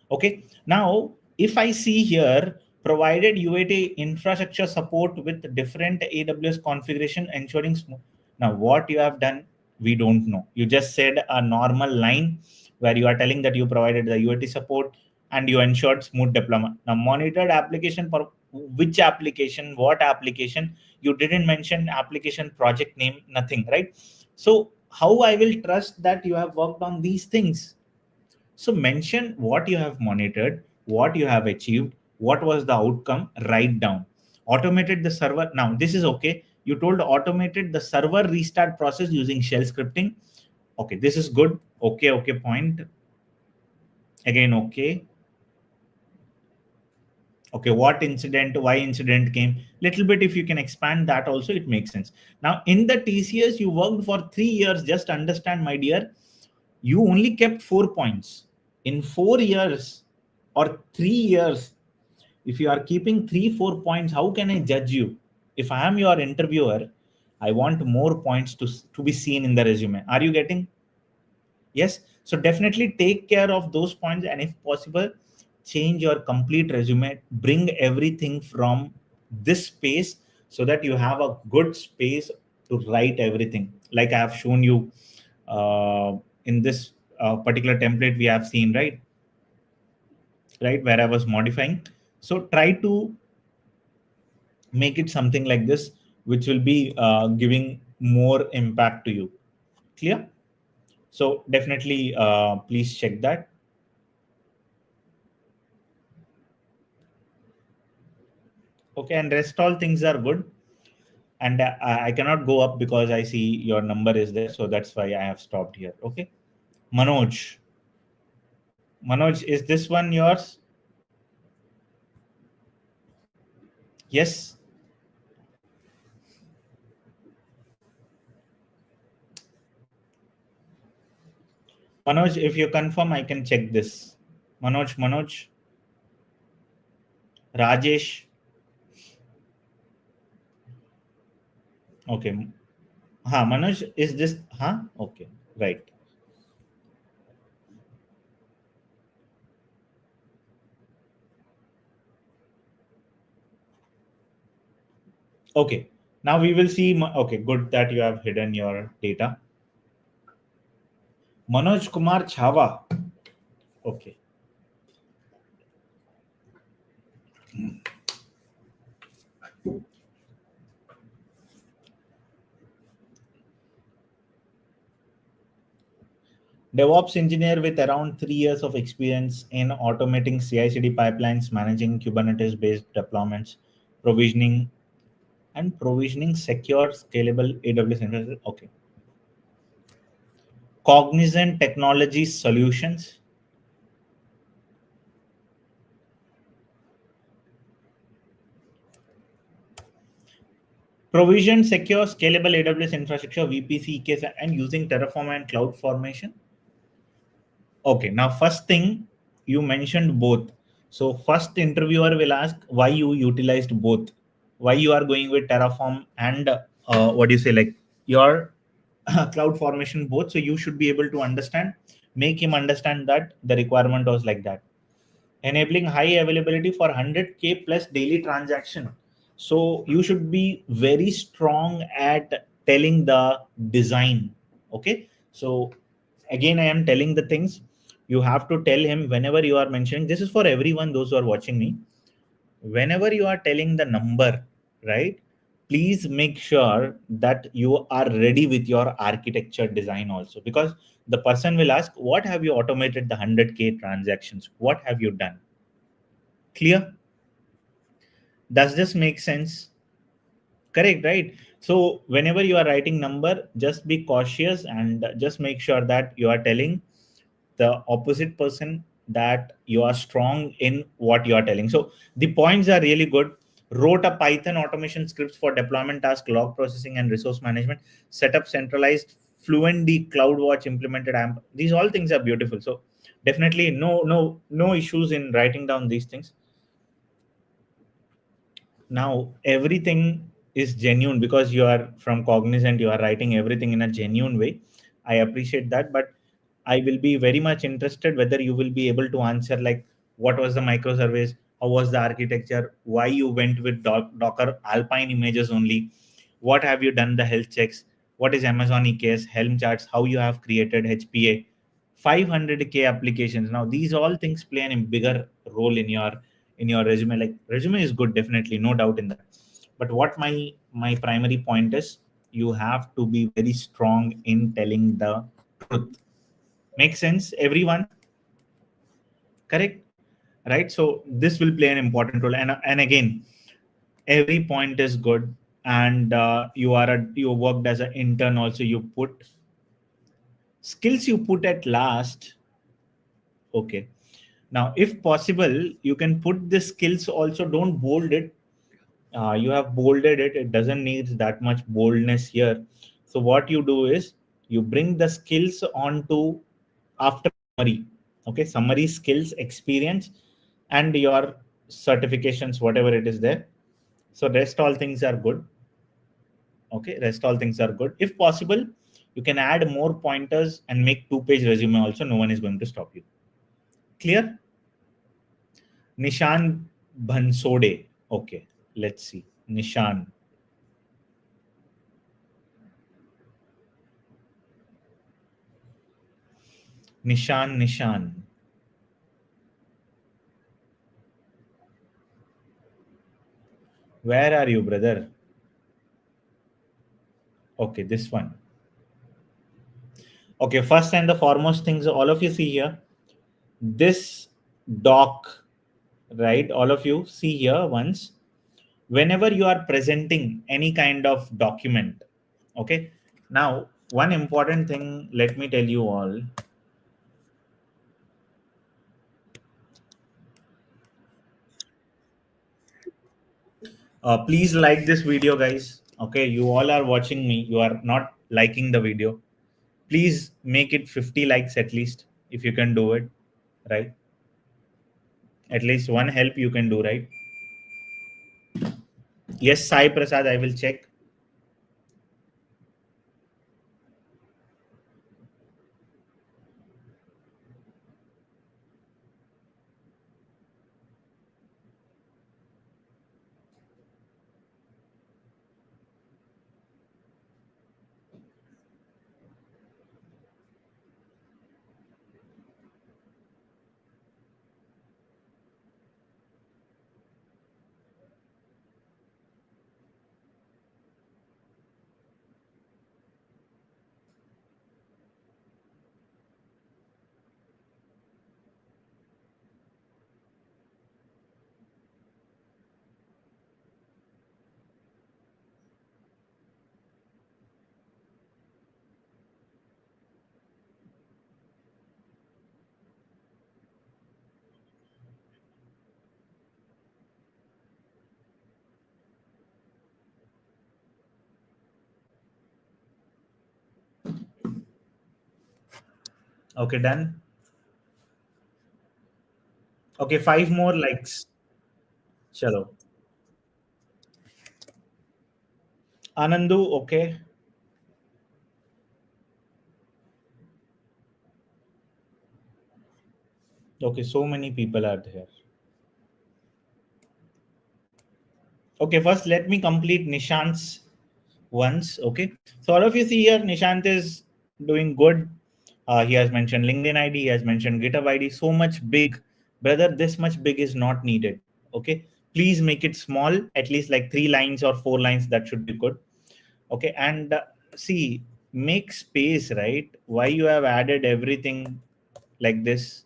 Okay. Now, if I see here, provided UAT infrastructure support with different AWS configuration, ensuring smooth. Now, what you have done, we don't know. You just said a normal line where you are telling that you provided the UAT support and you ensured smooth deployment. Now, monitored application for which application, what application? You didn't mention application project name, nothing, right? So, how I will trust that you have worked on these things? So mention what you have monitored, what you have achieved, what was the outcome, write down. Automated the server. Now, this is okay. You told automated the server restart process using shell scripting. Okay, this is good. Okay, point. Again, okay. Okay, what incident, why incident came? Little bit, if you can expand that also, it makes sense. Now, in the TCS, you worked for 3 years. Just understand, my dear, you only kept 4 points. In 4 years or 3 years, if you are keeping 3 4 points, how can I judge you? If I am your interviewer, I want more points to be seen in the resume. Are you getting? Yes. So definitely take care of those points, and if possible, change your complete resume. Bring everything from this space so that you have a good space to write everything. Like I have shown you in this particular template we have seen, right? Right, where I was modifying. So try to make it something like this, which will be giving more impact to you. Clear? So definitely, please check that. Okay, and rest all things are good. And I cannot go up because I see your number is there. So that's why I have stopped here. Okay. Manoj. Manoj, is this one yours? Yes. Manoj, if you confirm, I can check this. Manoj, Rajesh. Okay. Manoj, is this okay, right. Okay, now we will see. Okay, good that you have hidden your data. Manoj Kumar Chhawa. Okay. DevOps engineer with around 3 years of experience in automating CI/CD pipelines, managing Kubernetes-based deployments, provisioning provisioning secure, scalable AWS infrastructure. Okay. Cognizant Technology Solutions. Provision secure, scalable AWS infrastructure, VPC, EKS, and using Terraform and CloudFormation. Okay, now first thing you mentioned both. So first interviewer will ask why you utilized both, why you are going with Terraform and what do you say, like your cloud formation both. So you should be able to understand, make him understand that the requirement was like that. Enabling high availability for 100K plus daily transaction. So you should be very strong at telling the design. Okay, so again I am telling the things you have to tell him whenever you are mentioning. This is for everyone, those who are watching me. Whenever you are telling the number, right, please make sure that you are ready with your architecture design also, because the person will ask, what have you automated the 100K transactions, what have you done? Clear? Does this make sense? Correct, right? So whenever you are writing number, just be cautious and just make sure that you are telling the opposite person that you are strong in what you are telling. So the points are really good. Wrote a Python automation scripts for deployment task, log processing, and resource management. Set up centralized Fluentd CloudWatch, implemented AMP. These all things are beautiful. So definitely no issues in writing down these things. Now everything is genuine because you are from Cognizant, you are writing everything in a genuine way. I appreciate that, but I will be very much interested whether you will be able to answer like what was the microservice, how was the architecture, why you went with Docker Alpine images only, what have you done the health checks, what is Amazon EKS, Helm charts, how you have created HPA, 500K applications. Now these all things play a bigger role in your resume. Like resume is good, definitely, no doubt in that. But what my primary point is, you have to be very strong in telling the truth. Make sense, everyone? Correct, right? So this will play an important role. And again, every point is good. And you worked as an intern also. You put skills, you put at last. Okay. Now, if possible, you can put the skills also. Don't bold it. You have bolded it. It doesn't need that much boldness here. So what you do is you bring the skills onto after summary. Okay, summary, skills, experience, and your certifications, whatever it is there. So rest all things are good. Okay, rest all things are good. If possible, you can add more pointers and make 2-page resume also. No one is going to stop you. Clear? Nishan Bhansode. Okay, let's see. Nishan. Nishan. Where are you, brother? Okay, this one. Okay, first and the foremost things all of you see here. This doc, right? All of you see here once. Whenever you are presenting any kind of document, okay? Now, one important thing, let me tell you all. Please like this video, guys. Okay, you all are watching me. You are not liking the video. Please make it 50 likes at least, if you can do it, right? At least one help you can do, right? Yes, Sai Prasad, I will check. Okay, done. Okay, 5 more likes. Chalo. Anandu, okay. Okay, so many people are there. Okay, first let me complete Nishant's once. Okay, so all of you see here, Nishant is doing good. He has mentioned LinkedIn ID, he has mentioned GitHub ID. So much big, brother. This much big is not needed. Okay, please make it small, at least like 3 lines or 4 lines. That should be good. Okay, and see, make space, right? Why you have added everything like this?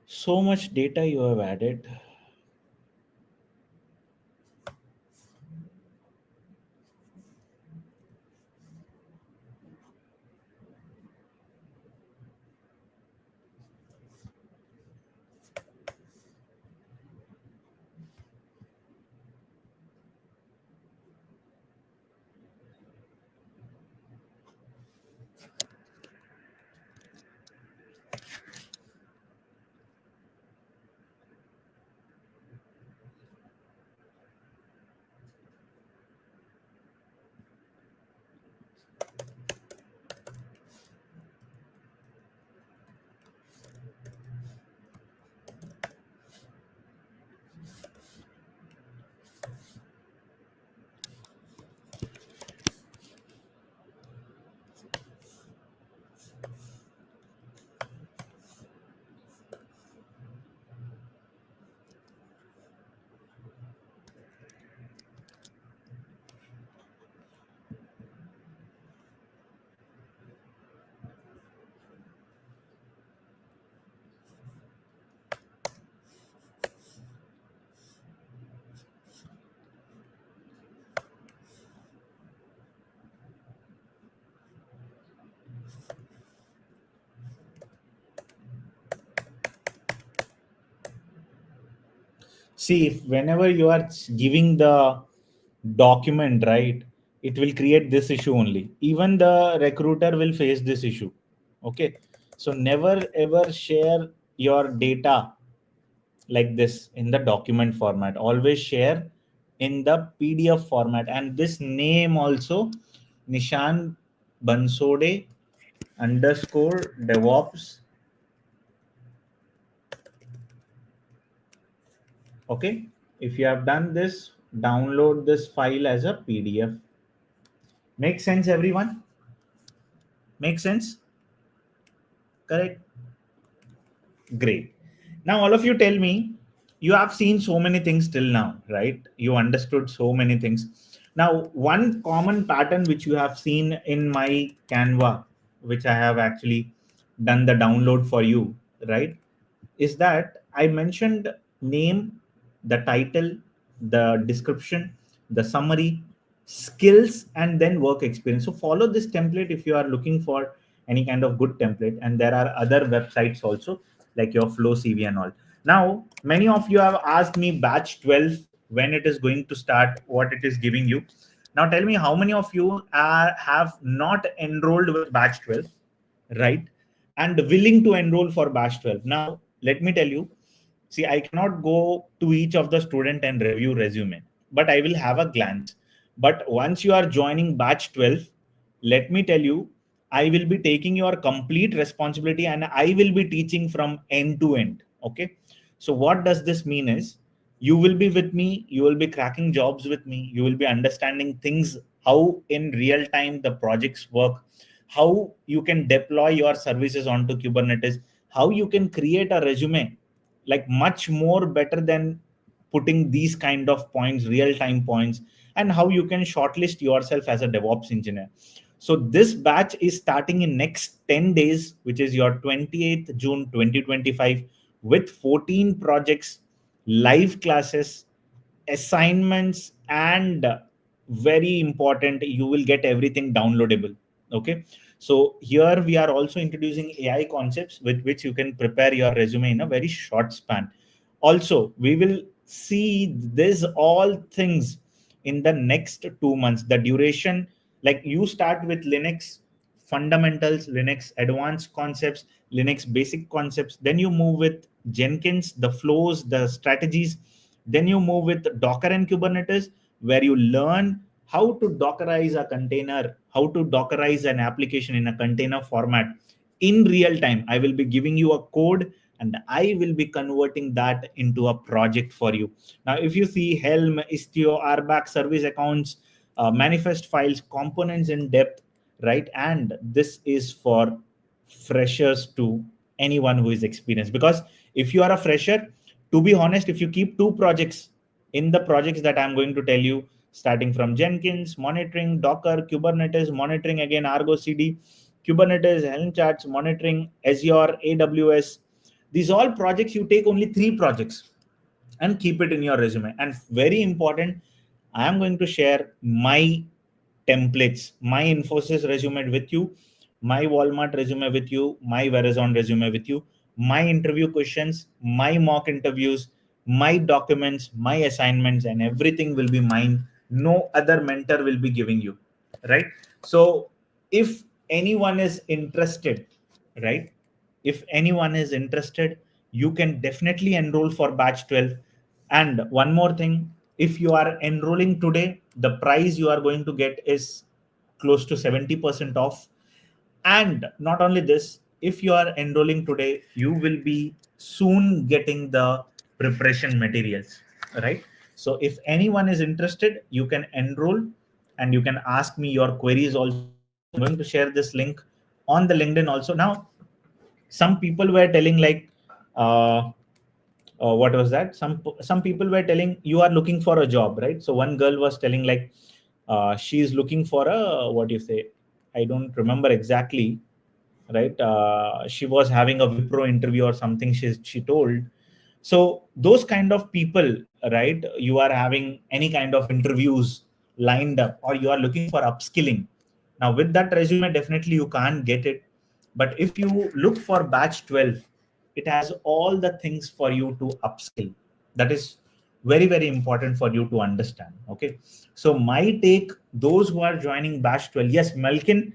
So much data you have added. See, if whenever you are giving the document, right, it will create this issue only. Even the recruiter will face this issue. Okay. So never ever share your data like this in the document format. Always share in the PDF format. And this name also, Nishan Bansode underscore DevOps. Okay. If you have done this, download this file as a PDF. Make sense, everyone? Make sense? Correct? Great. Now, all of you tell me, you have seen so many things till now, right? You understood so many things. Now, one common pattern which you have seen in my Canva, which I have actually done the download for you, right? Is that I mentioned name, the title, the description, the summary, skills, and then work experience. So follow this template if you are looking for any kind of good template. And there are other websites also like your Flow CV and all. Now, many of you have asked me batch 12 when it is going to start, what it is giving you. Now tell me how many of you have not enrolled with batch 12, right? And willing to enroll for batch 12. Now, let me tell you, see, I cannot go to each of the student and review resume, but I will have a glance. But once you are joining batch 12, let me tell you, I will be taking your complete responsibility and I will be teaching from end to end. Okay. So what does this mean is you will be with me, you will be cracking jobs with me, you will be understanding things, how in real time the projects work, how you can deploy your services onto Kubernetes, how you can create a resume like much more better than putting these kind of points, real time points, and how you can shortlist yourself as a DevOps engineer. So this batch is starting in next 10 days, which is your 28th June 2025, with 14 projects, live classes, assignments, and very important, you will get everything downloadable. Okay, so here we are also introducing AI concepts with which you can prepare your resume in a very short span. Also, we will see this all things in the next 2 months. The duration, like you start with Linux fundamentals, Linux advanced concepts, Linux basic concepts, then you move with Jenkins, the flows, the strategies, then you move with Docker and Kubernetes, where you learn how to Dockerize a container, how to Dockerize an application in a container format in real time. I will be giving you a code and I will be converting that into a project for you. Now, if you see Helm, Istio, RBAC, service accounts, manifest files, components in depth, right? And this is for freshers to anyone who is experienced. Because if you are a fresher, to be honest, if you keep two projects in the projects that I'm going to tell you, starting from Jenkins, monitoring, Docker, Kubernetes, monitoring again, Argo CD, Kubernetes, Helm charts, monitoring, Azure, AWS. These all projects, you take only 3 projects and keep it in your resume. And very important, I am going to share my templates, my Infosys resume with you, my Walmart resume with you, my Verizon resume with you, my interview questions, my mock interviews, my documents, my assignments, and everything will be mine. No other mentor will be giving you, right? So if anyone is interested, right? If anyone is interested, you can definitely enroll for batch 12. And one more thing, if you are enrolling today, the price you are going to get is close to 70% off. And not only this, if you are enrolling today, you will be soon getting the preparation materials, right? So if anyone is interested, you can enroll and you can ask me your queries also. I'm going to share this link on the LinkedIn also. Now, some people were telling like, uh, what was that? Some people were telling you are looking for a job, right? So one girl was telling like, she is looking for a, what do you say? I don't remember exactly, right? She was having a Wipro interview or something. She told. So those kind of people, right? You are having any kind of interviews lined up, or you are looking for upskilling. Now with that resume, definitely you can't get it. But if you look for batch 12, it has all the things for you to upskill. That is very, very important for you to understand. Okay. So my take, those who are joining batch 12, yes, Melkin,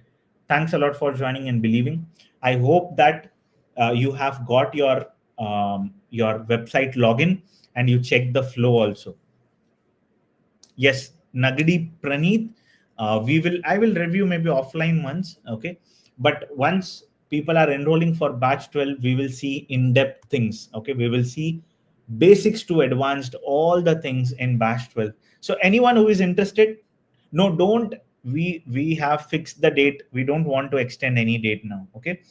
thanks a lot for joining and believing. I hope that you have got your website login and you check the flow also. Yes, Nagadi Praneeth, I will review maybe offline once, okay? But once people are enrolling for batch 12, we will see in-depth things, okay? We will see basics to advanced, all the things in batch 12. So anyone who is interested, no, don't, we have fixed the date. We don't want to extend any date now, okay?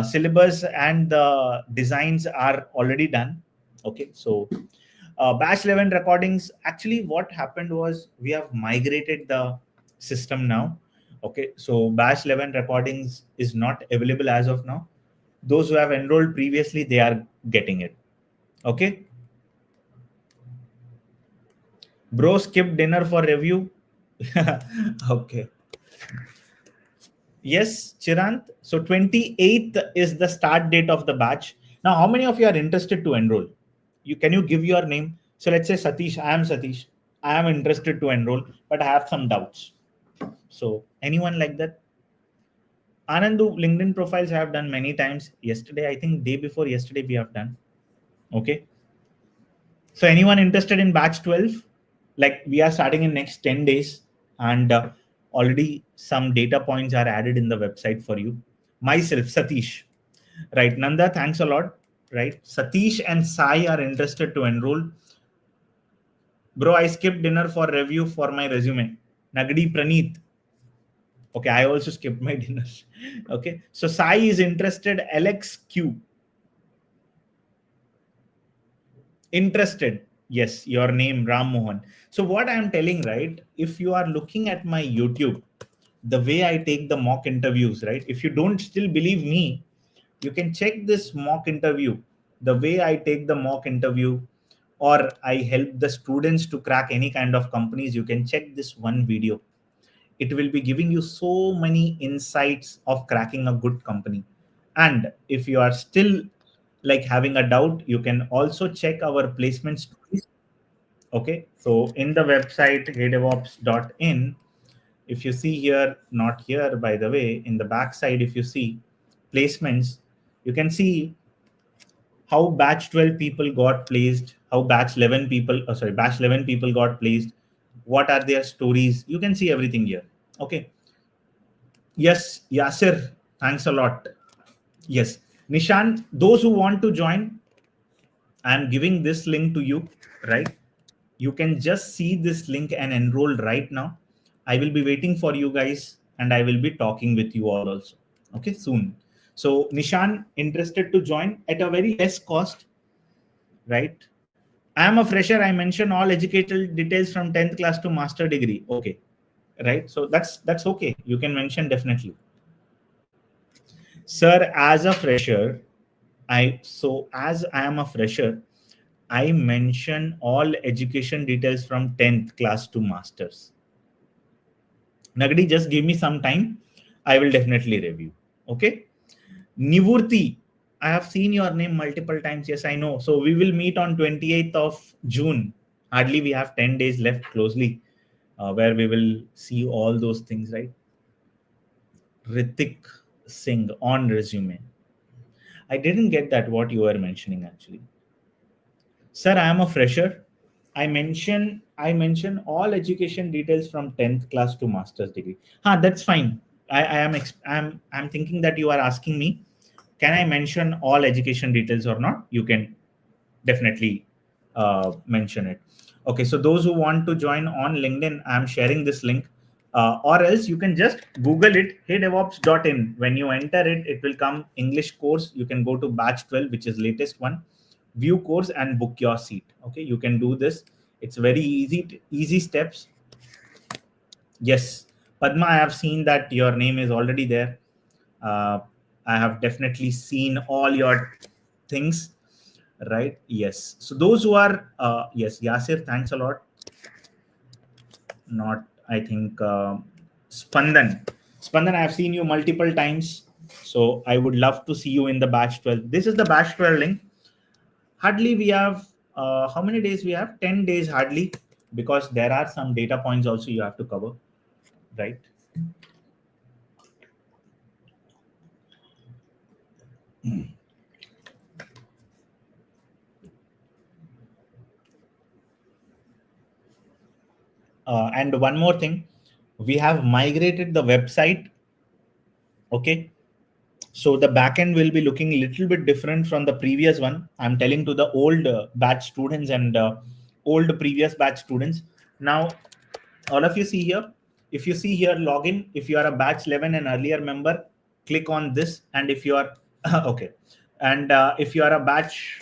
Syllabus and the designs are already done, okay? So batch 11 recordings, actually what happened was we have migrated the system now. Okay, so batch 11 recordings is not available as of now. Those who have enrolled previously, they are getting it. Okay, bro, skip dinner for review. Okay, yes, Chirant. So 28th is the start date of the batch. Now how many of you are interested to enroll? Can you give your name? So let's say Satish. I am Satish. I am interested to enroll, but I have some doubts. So anyone like that? Anandu, LinkedIn profiles I have done many times. Yesterday, I think day before yesterday we have done. Okay. So anyone interested in batch 12? Like we are starting in next 10 days and already some data points are added in the website for you. Myself, Satish. Right. Nanda, thanks a lot. Right. Satish and Sai are interested to enroll. Bro, I skipped dinner for review for my resume. Nagadi Praneeth. Okay, I also skipped my dinner. Okay, so Sai is interested. Alex Q. Interested. Yes, your name, Ram Mohan. So what I am telling, right? If you are looking at my YouTube, the way I take the mock interviews, right? If you don't still believe me, you can check this mock interview. The way I take the mock interview, or I help the students to crack any kind of companies, you can check this one video. It will be giving you so many insights of cracking a good company. And if you are still like having a doubt, you can also check our placement stories. Okay, so in the website heydevops.in, if you see here, not here by the way, in the back side, if you see placements, you can see how batch 12 people got placed, how batch 11 people, batch 11 people got placed, what are their stories. You can see everything here. Okay. Yes, Yasir, thanks a lot. Yes, Nishan, those who want to join, I'm giving this link to you, right? You can just see this link and enroll right now. I will be waiting for you guys and I will be talking with you all also. Okay, soon. So Nishan, interested to join at a very less cost, right? I am a fresher. I mention all educational details from 10th class to master degree. Okay, right? So that's okay. You can mention definitely. Sir, as a fresher, as I am a fresher, I mention all education details from 10th class to masters. Nagadi, just give me some time. I will definitely review. Okay. Nivurti, I have seen your name multiple times. Yes, I know. So we will meet on 28th of June. Hardly we have 10 days left closely, where we will see all those things, right? Ritik Singh on resume. I didn't get that what you were mentioning actually. Sir, I am a fresher. I mention all education details from 10th class to master's degree. That's fine. I'm thinking that you are asking me, can I mention all education details or not? You can definitely mention it. Okay, so those who want to join on LinkedIn, I'm sharing this link. Or else you can just Google it, heydevops.in. When you enter it, it will come English course. You can go to batch 12, which is latest one, view course and book your seat. Okay, you can do this. It's very easy steps. Yes, Padma, I have seen that your name is already there. uh, I have definitely seen all your things, right? Yes, so those who are yes, Yasir, thanks a lot. Not, I think, Spandan, I have seen you multiple times, so I would love to see you in the batch 12. This is the batch 12 link. Hardly we have how many days we have? 10 days hardly, because there are some data points also you have to cover, right? And one more thing, we have migrated the website. Okay, so the backend will be looking a little bit different from the previous one. I'm telling to the old batch students and old previous batch students. Now, all of you see here, if you see here login, if you are a batch 11 and earlier member, click on this. And if you are okay, and if you are a batch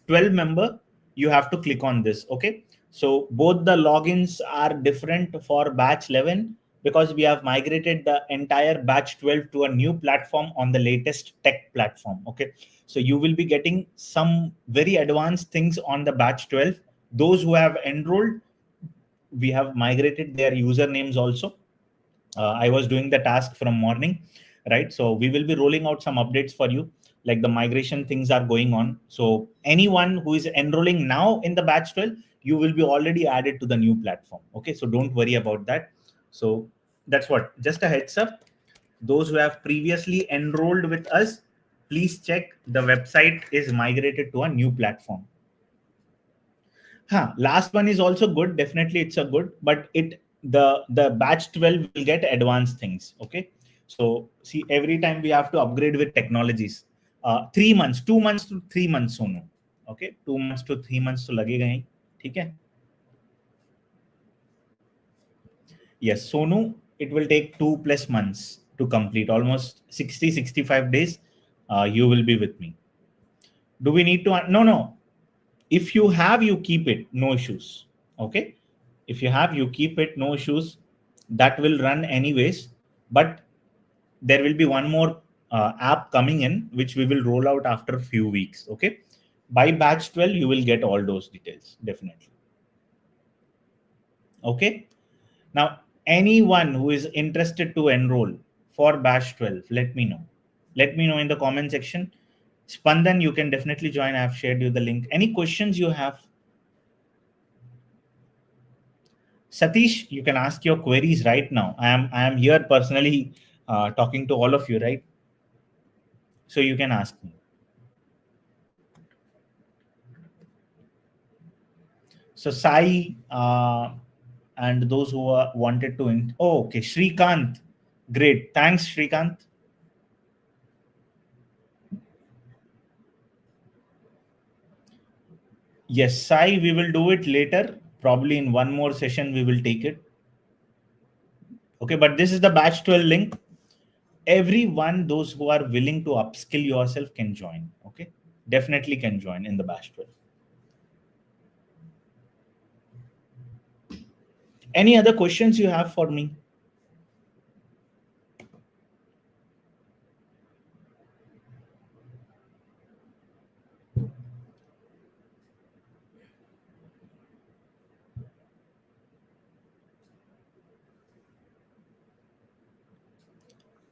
12 member, you have to click on this. Okay, so both the logins are different for batch 11, because we have migrated the entire batch 12 to a new platform on the latest tech platform. Okay, so you will be getting some very advanced things on the batch 12. Those who have enrolled, we have migrated their usernames also. I was doing the task from morning, right? So we will be rolling out some updates for you, like the migration things are going on. So anyone who is enrolling now in the batch 12, you will be already added to the new platform. Okay, so don't worry about that. So that's what, just a heads up. Those who have previously enrolled with us, please check the website is migrated to a new platform. Last one is also good. Definitely, it's a good, but the batch 12 will get advanced things. Okay, so see, every time we have to upgrade with technologies. 3 months, 2 months to 3 months, Sonu. Okay, 2 months to 3 months to लगेगा ही, ठीक है? Yes, Sonu, it will take 2+ months to complete, almost 60-65 days. You will be with me. Do we need to? No. If you have, you keep it, no issues. Okay, if you have, you keep it, no issues. That will run anyways. But there will be one more app coming in, which we will roll out after a few weeks. Okay, by batch 12 you will get all those details, definitely. Okay, now Anyone who is interested to enroll for batch 12, let me know. Let me know in the comment section. Spandan, you can definitely join. I have shared you the link. Any questions you have? Satish, you can ask your queries right now. I am here personally talking to all of you, right? So you can ask me. So Sai and those who wanted to. Oh, okay. Shrikant. Great. Thanks, Shrikant. Yes, Sai, we will do it later. Probably in one more session, we will take it. Okay, but this is the batch 12 link. Everyone, those who are willing to upskill yourself can join. Okay, definitely can join in the batch 12. Any other questions you have for me?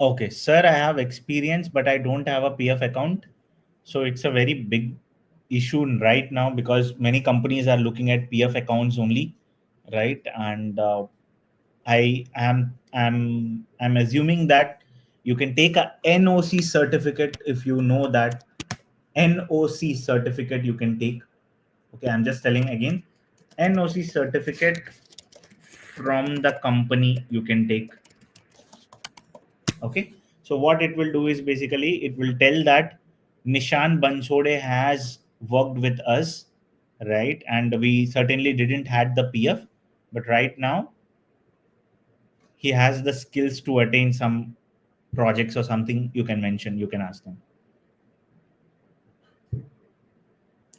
Okay, sir, I have experience, but I don't have a PF account. So it's a very big issue right now because many companies are looking at PF accounts only, right? And I'm assuming that you can take a NOC certificate if you know that NOC certificate you can take. Okay, I'm just telling again, NOC certificate from the company you can take. Okay, so what it will do is basically it will tell that Nishan Bansode has worked with us, right? And we certainly didn't had the PF, but right now he has the skills to attain some projects or something. You can mention, you can ask them.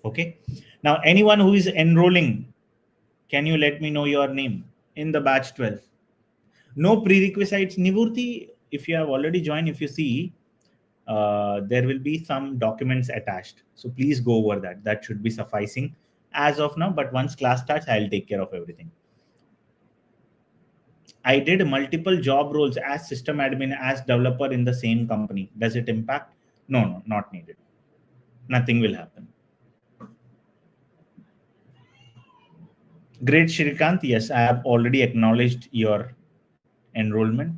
Okay, now anyone who is enrolling, can you let me know your name in the batch 12? No prerequisites. Nivurti, if you have already joined, if you see, there will be some documents attached. So please go over that. That should be sufficing as of now. But once class starts, I'll take care of everything. I did multiple job roles as system admin, as developer in the same company. Does it impact? No, no, not needed. Nothing will happen. Great, Shrikant. Yes, I have already acknowledged your enrollment.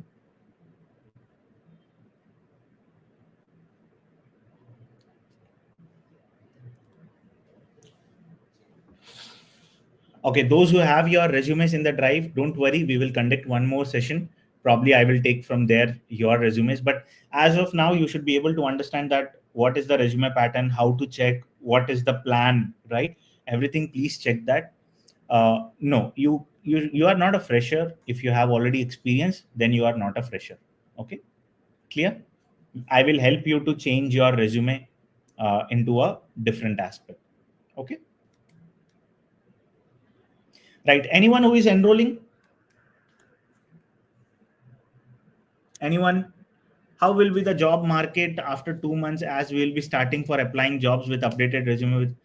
Okay, those who have your resumes in the drive, don't worry, we will conduct one more session. Probably I will take from there your resumes. But as of now, you should be able to understand that what is the resume pattern, how to check, what is the plan, right? Everything, please check that. No, you are not a fresher. If you have already experience, then you are not a fresher. Okay, clear? I will help you to change your resume into a different aspect. Okay. Right. Anyone who is enrolling? Anyone? How will be the job market after 2 months as we will be starting for applying jobs with updated resume? With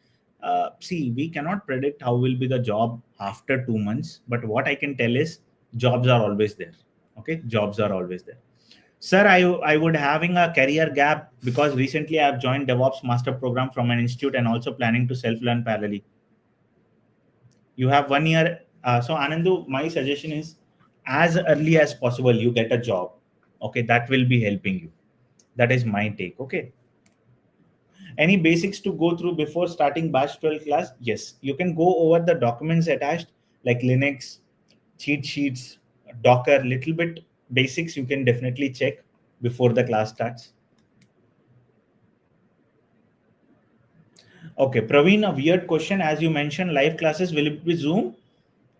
see, we cannot predict how will be the job after 2 months, but what I can tell is jobs are always there. Okay, jobs are always there. Sir, I would having a career gap because recently I have joined DevOps Master Program from an institute and also planning to self-learn parallelly. You have 1 year. So Anandu, my suggestion is as early as possible you get a job. Okay, that will be helping you. That is my take. Okay. Any basics to go through before starting batch 12 class? Yes, you can go over the documents attached like Linux, cheat sheets, Docker, little bit basics you can definitely check before the class starts. Okay, Praveen, a weird question. As you mentioned, live classes, will it be Zoom?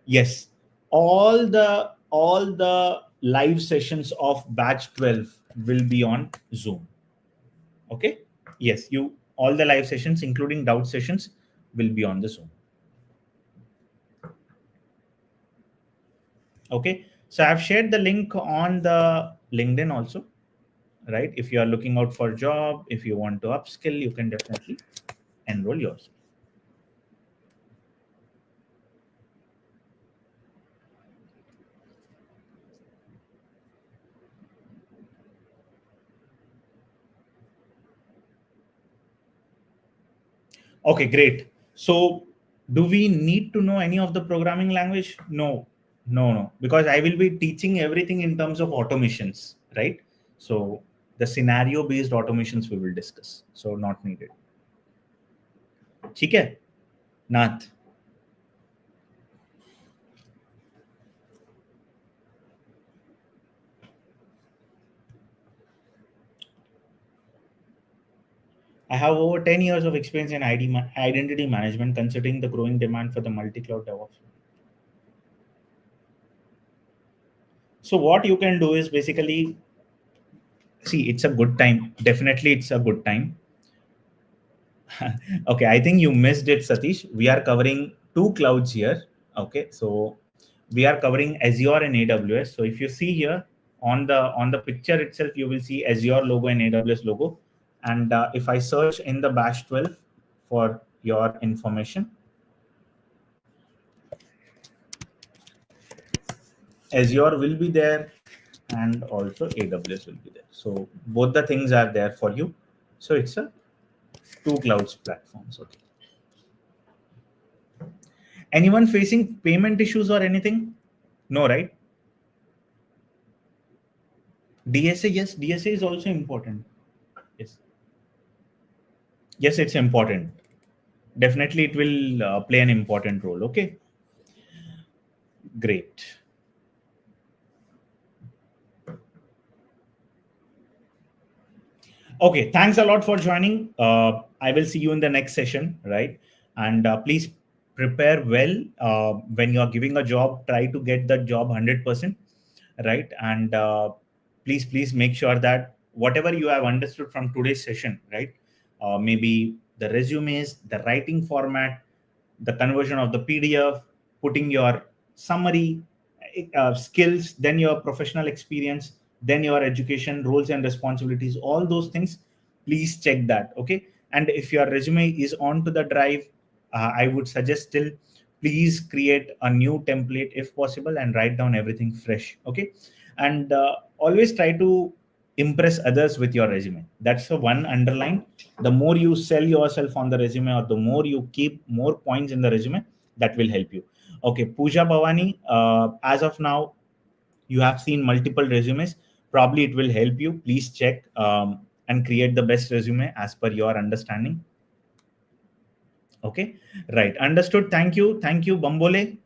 Yes. All the live sessions of batch 12 will be on Zoom. Okay. Yes, you all the live sessions, including doubt sessions, will be on the Zoom. Okay. So I've shared the link on the LinkedIn also, right? If you are looking out for a job, if you want to upskill, you can definitely enroll yourself. Okay, great. So do we need to know any of the programming language? No, because I will be teaching everything in terms of automations, right? So the scenario based automations we will discuss. So not needed. ठीक है? Nath. I have over 10 years of experience in identity management, considering the growing demand for the multi-cloud DevOps. So what you can do is basically, see, it's a good time. Definitely, it's a good time. Okay, I think you missed it, Satish. We are covering two clouds here. Okay, so we are covering Azure and AWS. So if you see here on the picture itself, you will see Azure logo and AWS logo. And if I search in the Bash 12 for your information, Azure will be there and also AWS will be there. So both the things are there for you. So it's a two clouds platforms. Okay. Anyone facing payment issues or anything? No, right? DSA, yes, DSA is also important. Yes, yes, it's important. Definitely, it will play an important role. Okay, great. Okay, thanks a lot for joining. I will see you in the next session, right? And please prepare well when you are giving a job. Try to get the job 100%, right? And please make sure that whatever you have understood from today's session, right? Maybe the resumes, the writing format, the conversion of the PDF, putting your summary, skills, then your professional experience, then your education, roles and responsibilities, all those things, please check that. Okay. And if your resume is onto the drive, I would suggest still, please create a new template if possible and write down everything fresh. Okay. And always try to impress others with your resume. That's the one underline. The more you sell yourself on the resume, or the more you keep more points in the resume, that will help you. Okay, Pooja Bhavani, as of now, you have seen multiple resumes. Probably it will help you. Please check and create the best resume as per your understanding. Okay, right. Understood. Thank you, Bambole.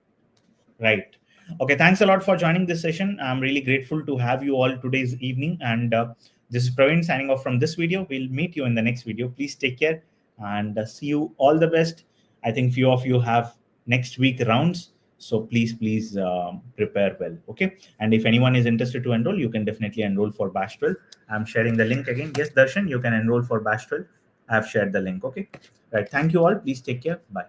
Right. Okay. Thanks a lot for joining this session. I'm really grateful to have you all today's evening. And this is Praveen signing off from this video. We'll meet you in the next video. Please take care and see you all the best. I think few of you have next week rounds. So please prepare well. Okay. And if anyone is interested to enroll, you can definitely enroll for Bash 12. I'm sharing the link again. Yes, Darshan, you can enroll for Bash 12. I have shared the link. Okay. Right. Thank you all. Please take care. Bye.